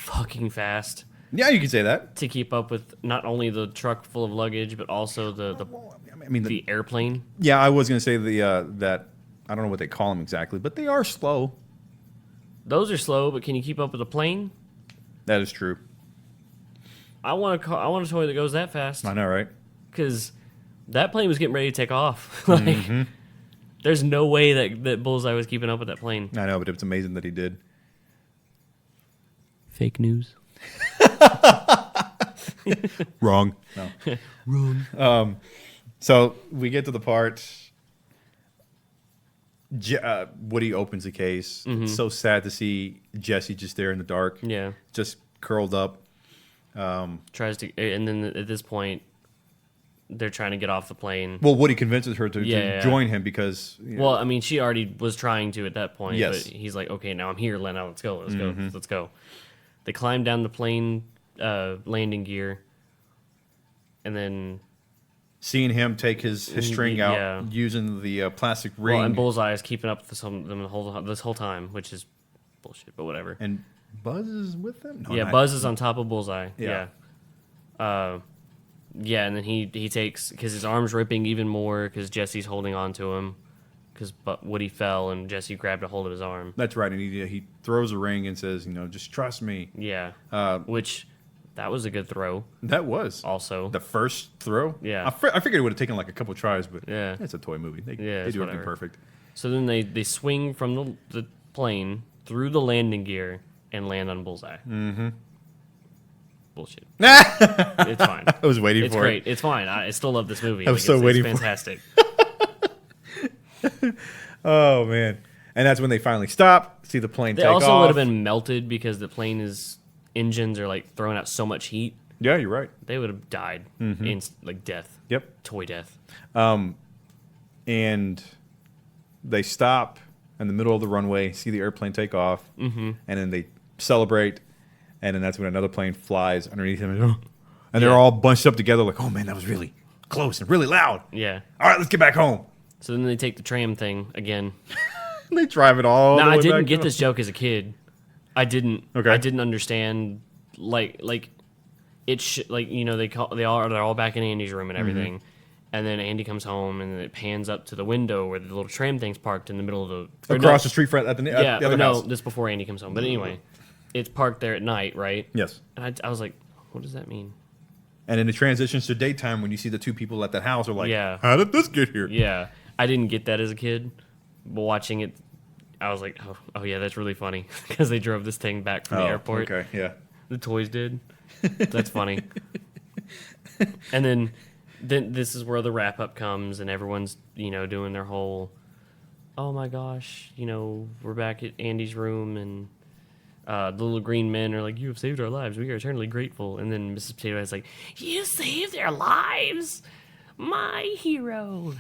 fucking fast? Yeah, you can say that. To keep up with not only the truck full of luggage, but also the airplane. Yeah, I was going to say that I don't know what they call them exactly, but they are slow. Those are slow, but can you keep up with a plane? That is true. I want a toy that goes that fast. I know, right? Because that plane was getting ready to take off. There's no way that Bullseye was keeping up with that plane. I know, but it's amazing that he did. Fake news. Wrong. No. Wrong. So we get to the part. Woody opens the case. It's so sad to see Jesse just there in the dark. Yeah. Just curled up. Tries to, and then at this point, they're trying to get off the plane. Well, Woody convinces her to join him because. Well, I mean, she already was trying to at that point. Yes. But he's like, okay, now I'm here, Lena. Let's go. Let's go. They climb down the plane landing gear, and then seeing him take his string out using the plastic ring. Well, and Bullseye is keeping up with them this whole time, which is bullshit, but whatever. And Buzz is with them? No, Buzz is on top of Bullseye. Yeah. And then he takes, because his arm's ripping even more because Jesse's holding on to him, because Woody fell and Jesse grabbed a hold of his arm. That's right, and he throws a ring and says, just trust me. Yeah. Which, that was a good throw. That was. Also. The first throw? Yeah. I figured it would have taken like a couple tries, but yeah, it's a toy movie. They do everything perfect. So then they swing from the plane through the landing gear and land on Bullseye. Mm-hmm. Bullshit. It's fine. I was waiting for it. It's great. It's fine. I still love this movie. I was waiting for it. It's fantastic. Oh, man. And that's when they finally stop, see the plane take off. They also would have been melted because the plane's engines are like throwing out so much heat. Yeah, you're right. They would have died in like death. Yep. Toy death. And they stop in the middle of the runway, see the airplane take off, and then they celebrate, and then that's when another plane flies underneath them, and they're all bunched up together like, oh man, that was really close and really loud. Yeah. All right, let's get back home. So then they take the tram thing again. They drive it all. Now, I didn't get this joke as a kid. I didn't. Okay. I didn't understand like it's like they're all back in Andy's room and everything, and then Andy comes home and it pans up to the window where the little tram thing's parked in the middle of across the street at the other house. No, this before Andy comes home. But anyway, it's parked there at night, right? Yes. And I was like, what does that mean? And then it transitions to daytime when you see the two people at that house are like, how did this get here? Yeah, I didn't get that as a kid, but watching it, I was like, oh yeah, that's really funny because they drove this thing back from the airport. Okay, yeah. The toys did. That's funny. And then this is where the wrap up comes, and everyone's doing their whole, oh my gosh, we're back at Andy's room, and the little green men are like, you have saved our lives. We are eternally grateful. And then Mrs. Potato Head's like, you saved their lives, my hero.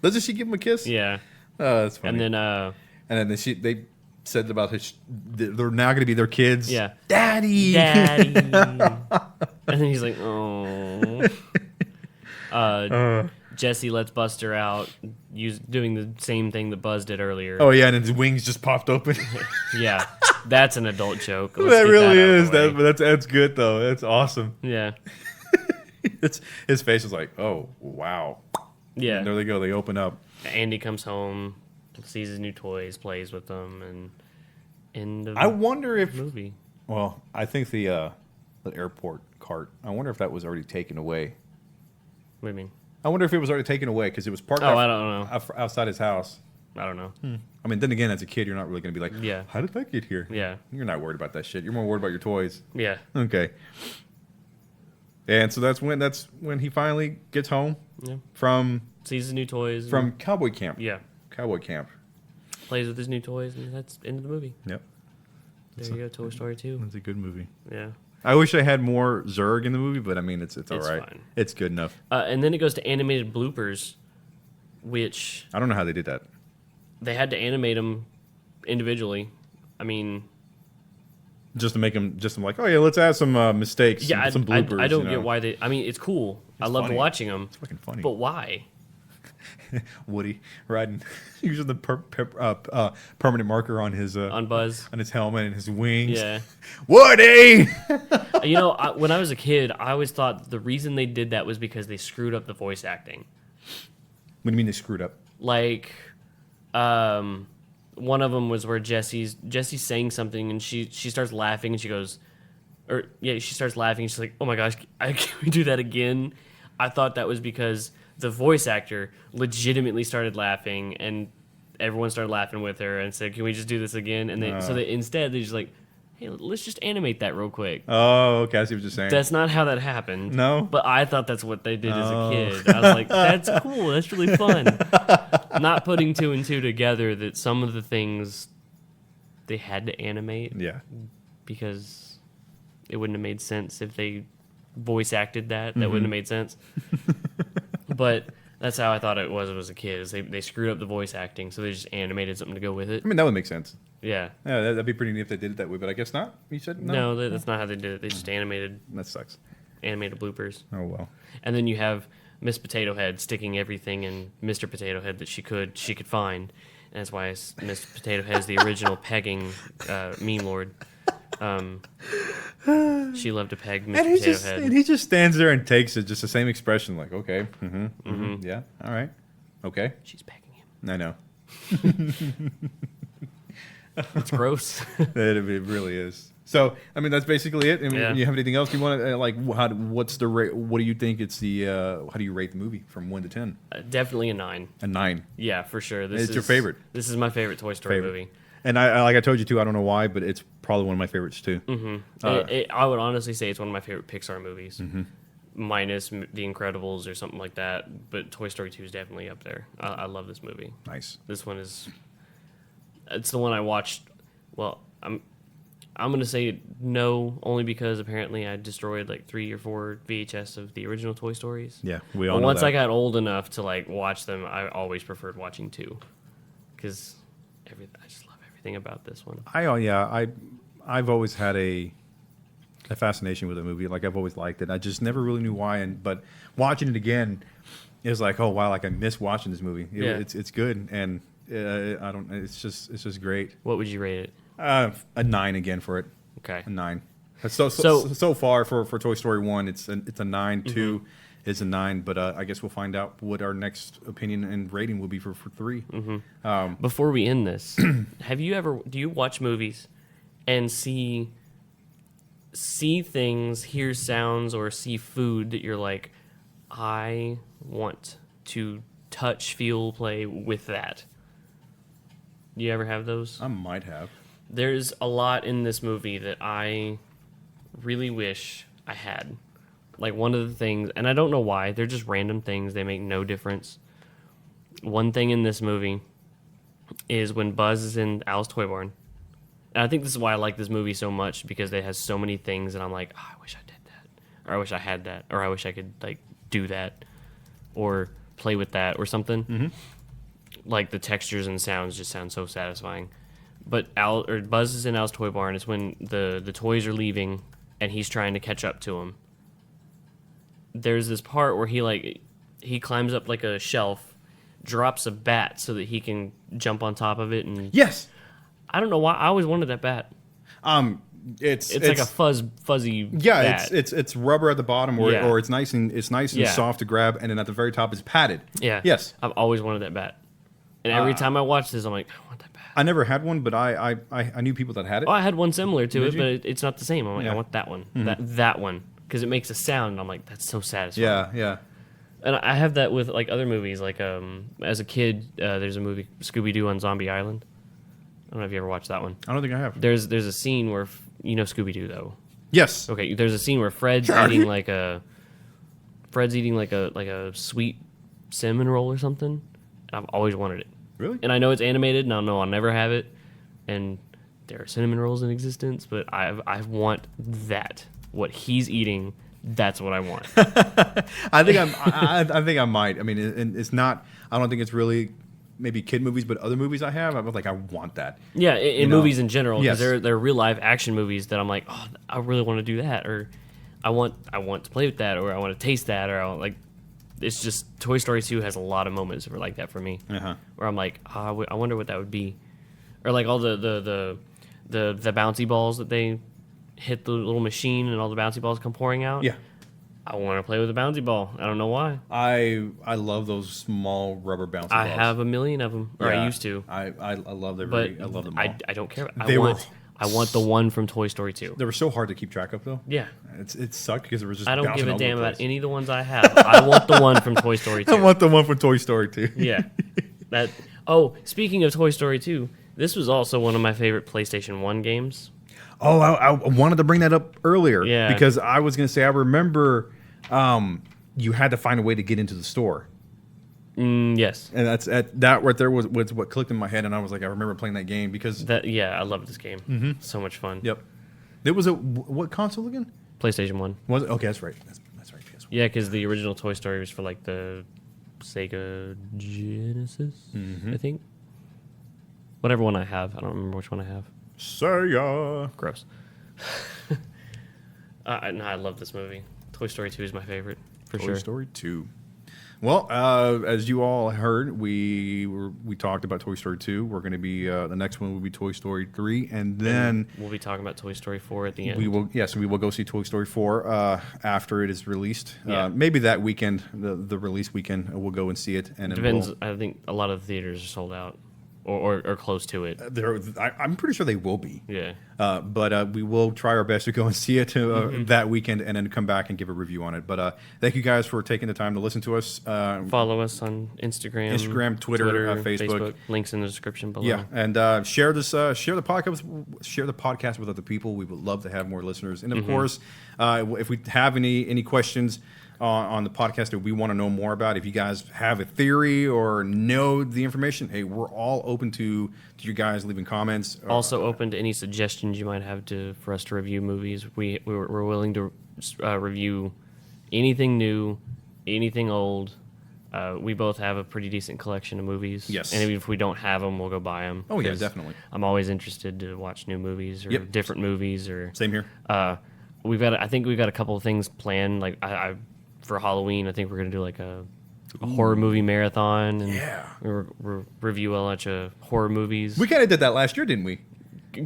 Doesn't she give him a kiss? Yeah. Oh, that's funny. And then they said about they're now going to be their kids. Yeah. Daddy. And then he's like, oh. Jesse lets Buster out, doing the same thing that Buzz did earlier. Oh yeah, and his wings just popped open. Yeah, that's an adult joke. That really is. That's good though. That's awesome. Yeah. His face was like, oh wow. Yeah. And there they go. They open up. Andy comes home, sees his new toys, plays with them, and end of I wonder if movie. Well, I think the airport cart. I wonder if that was already taken away. What do you mean? I wonder if it was already taken away because it was parked I don't know. outside his house. I don't know. I mean, then again, as a kid, you're not really going to be like, Yeah. how did that get here? Yeah. You're not worried about that shit. You're more worried about your toys. Yeah. Okay. And so that's when he finally gets home Yeah. from Sees his new toys. cowboy camp. Yeah. Cowboy camp. Plays with his new toys, and that's into the movie. Yep. There you go, Toy Story 2. It's a good movie. Yeah. I wish I had more Zurg in the movie, but I mean, it's all right. Fine. It's good enough. And then it goes to animated bloopers, which I don't know how they did that. they had to animate them individually. I mean, Just to make them, like, oh yeah, let's add some mistakes, yeah, some bloopers. I don't you know? get why they. I mean, it's cool. I loved funny. watching them. It's fucking funny. But why? Woody riding, using the permanent marker on his On Buzz. on his helmet and his wings. Yeah. Woody. You know, when I was a kid, I always thought the reason they did that was because they screwed up the voice acting. What do you mean they screwed up? Like, one of them was where Jesse's saying something and she starts laughing and she goes, she starts laughing and she's like, oh my gosh, can we do that again? I thought that was because the voice actor legitimately started laughing and everyone started laughing with her and said, can we just do this again? And instead they just like, hey, let's just animate that real quick. Oh, okay, I see what you're saying. That's not how that happened. No? But I thought that's what they did as a kid. I was like, that's cool. That's really fun. Not putting two and two together that some of the things they had to animate Yeah. because it wouldn't have made sense if they voice acted that. That wouldn't have made sense. But that's how I thought it was as a kid. Is they screwed up the voice acting, so they just animated something to go with it. I mean, that would make sense. Yeah. Yeah, that'd be pretty neat if they did it that way, but I guess not. You said no? No, that's not how they did it. They just animated That sucks. bloopers. Oh, well. And then you have Miss Potato Head sticking everything in Mr. Potato Head that she could find. And that's why Miss Potato Head is the original pegging meme lord. She loved to peg Miss Potato Head. And he just stands there and takes it, just the same expression, like, okay, yeah, all right, okay. She's pegging him. I know. It's gross. It really is. So, I mean, that's basically it. I mean, Yeah. you have anything else you want to, what's the rate? What do you think it's how do you rate the movie from 1 to 10? Definitely a 9. A 9. Yeah, for sure. It's your favorite. This is my favorite Toy Story movie. And I like I told you too, I don't know why, but it's probably one of my favorites too. I would honestly say it's one of my favorite Pixar movies. Minus The Incredibles or something like that. But Toy Story 2 is definitely up there. I love this movie. Nice. This one is... It's the one I watched... Well, I'm going to say no, only because apparently I destroyed like 3 or 4 VHS of the original Toy Stories. Yeah, we all But know once that. I got old enough to like watch them, I always preferred watching 2. Because I just love everything about this one. I've always had a fascination with the movie. Like I've always liked it. I just never really knew why. But watching it again, it was like, oh wow, like I miss watching this movie. It's good, and I don't. It's just great. What would you rate it? A 9 again for it. Okay. A 9. So far for Toy Story 1, it's a 9. 2 is a 9. But I guess we'll find out what our next opinion and rating will be for 3. Before we end this, do you watch movies and see things, hear sounds, or see food that you're like, I want to touch, feel, play with that? Do you ever have those? I might have. There's a lot in this movie that I really wish I had. Like one of the things, and I don't know why, they're just random things. They make no difference. One thing in this movie is when Buzz is in Al's Toy Barn. And I think this is why I like this movie so much, because it has so many things and I'm like, oh, I wish I did that. Or I wish I had that. Or I wish I could like do that. Or play with that or something. Like the textures and sounds just sound so satisfying. But Buzz is in Al's Toy Barn. It's when the toys are leaving and he's trying to catch up to them. There's this part where he climbs up like a shelf, drops a bat so that he can jump on top of it. And Yes. I don't know why. I always wanted that bat. It's like a fuzzy. Yeah, bat. it's rubber at the bottom, or it's nice and soft to grab, and then at the very top is padded. Yeah. Yes. I've always wanted that bat. And every time I watch this, I'm like, I want that bat. I never had one, but I knew people that had it. Oh, I had one similar to Did it, you? but it's not the same. I'm like, Yeah. I want that one. That one. Because it makes a sound, and I'm like, that's so satisfying. Yeah. And I have that with like other movies. Like as a kid, there's a movie Scooby Doo on Zombie Island. I don't know if you ever watched that one. I don't think I have. There's a scene where you know Scooby Doo though. Yes. Okay, there's a scene where Fred's eating like a sweet cinnamon roll or something. I've always wanted it. Really? And I know it's animated, and I know I'll never have it. And there are cinnamon rolls in existence, but I want that. What he's eating, that's what I want. I think I might. I mean, it's not. I don't think it's really maybe kid movies, but other movies I was like, I want that. Yeah, in movies in general, because Yes. they're real life action movies that I'm like, oh, I really want to do that, or I want to play with that, or I want to taste that, or I want, like, it's just Toy Story 2 has a lot of moments that are like that for me, where I'm like, I wonder what that would be, or like all the bouncy balls that they hit the little machine and all the bouncy balls come pouring out. Yeah. I want to play with a bouncy ball. I don't know why. I love those small rubber bouncy balls. I have a million of them, or I used to. I love them. But I love them all. I don't care. I They want the one from Toy Story 2. They were so hard to keep track of, though. Yeah. It sucked because it was just. I don't bouncing give a all over damn the about place. any of the ones I have. I want the one from Toy Story 2. I want the one from Toy Story 2. Yeah. Speaking of Toy Story 2, this was also one of my favorite PlayStation 1 games. Oh, I wanted to bring that up earlier. Yeah. Because I was going to say, I remember you had to find a way to get into the store. Yes. And that right there was what clicked in my head. And I was like, I remember playing that game because. I love this game. So much fun. Yep. It was what console again? PlayStation 1. Was it? Okay, that's right. That's right. PS1. Yeah, because the original Toy Story was for like the Sega Genesis, I think. Whatever one I have. I don't remember which one I have. Sega. Gross. I love this movie. Toy Story 2 is my favorite, for sure. Toy Story 2. Well, as you all heard, we talked about Toy Story 2. We're going to be the next one will be Toy Story 3, and then we'll be talking about Toy Story 4 at the end. we will go see Toy Story 4 after it is released. Yeah. Maybe that weekend, the release weekend, we'll go and see it. And then Depends. I think a lot of the theaters are sold out, or close to it. I'm pretty sure they will be. Yeah. But we will try our best to go and see it that weekend and then come back and give a review on it. But thank you guys for taking the time to listen to us. Follow us on Instagram, Twitter, Facebook. Links in the description below. Yeah, and share the podcast with other people. We would love to have more listeners. And of course, if we have any questions on the podcast that we want to know more about, if you guys have a theory or know the information, hey, we're all open to you guys leaving comments. Also open to any suggestions you might have for us to review movies. We're willing to review anything new, anything old. We both have a pretty decent collection of movies. Yes. And even if we don't have them, we'll go buy them. Oh, yeah, definitely. I'm always interested to watch new movies or different movies. Or Same here. I think we've got a couple of things planned. Like for Halloween, I think we're gonna do like a horror movie marathon, and review a bunch of horror movies. We kind of did that last year, didn't we?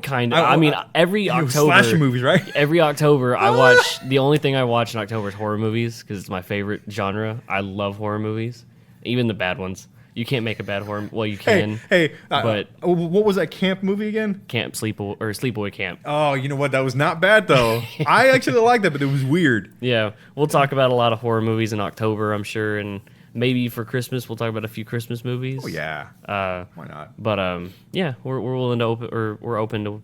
Kind of. I mean, every October, slasher movies, right? Every October, I watch. The only thing I watch in October is horror movies because it's my favorite genre. I love horror movies, even the bad ones. You can't make a bad horror. Well, you can. But what was that camp movie again? Sleepaway Camp. Oh, you know what? That was not bad though. I actually liked that, but it was weird. Yeah, we'll talk about a lot of horror movies in October, I'm sure, and maybe for Christmas we'll talk about a few Christmas movies. Oh yeah. Why not? But yeah, we're willing to we're open to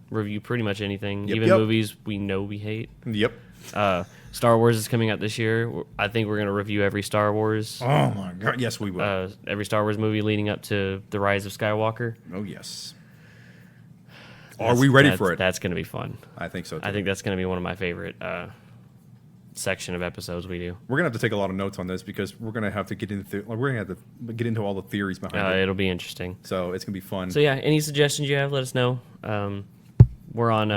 review pretty much anything, even movies we know we hate. Yep. Star Wars is coming out this year. I think we're going to review every Star Wars. Oh my god, yes we will. Every Star Wars movie leading up to The Rise of Skywalker. Oh yes. Are we ready for it? That's going to be fun. I think so too. I think that's going to be one of my favorite section of episodes we do. We're going to have to take a lot of notes on this because we're going to have to get into all the theories behind it. It'll be interesting. So it's going to be fun. So yeah, any suggestions you have, let us know. We're on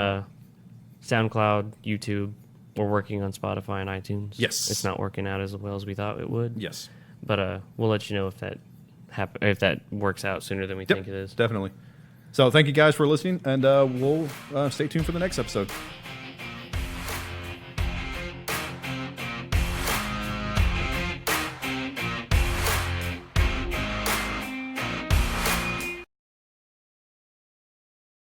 SoundCloud, YouTube. We're working on Spotify and iTunes. Yes. It's not working out as well as we thought it would. Yes. But we'll let you know if that works out sooner than we think it is. Definitely. So thank you guys for listening, and we'll stay tuned for the next episode.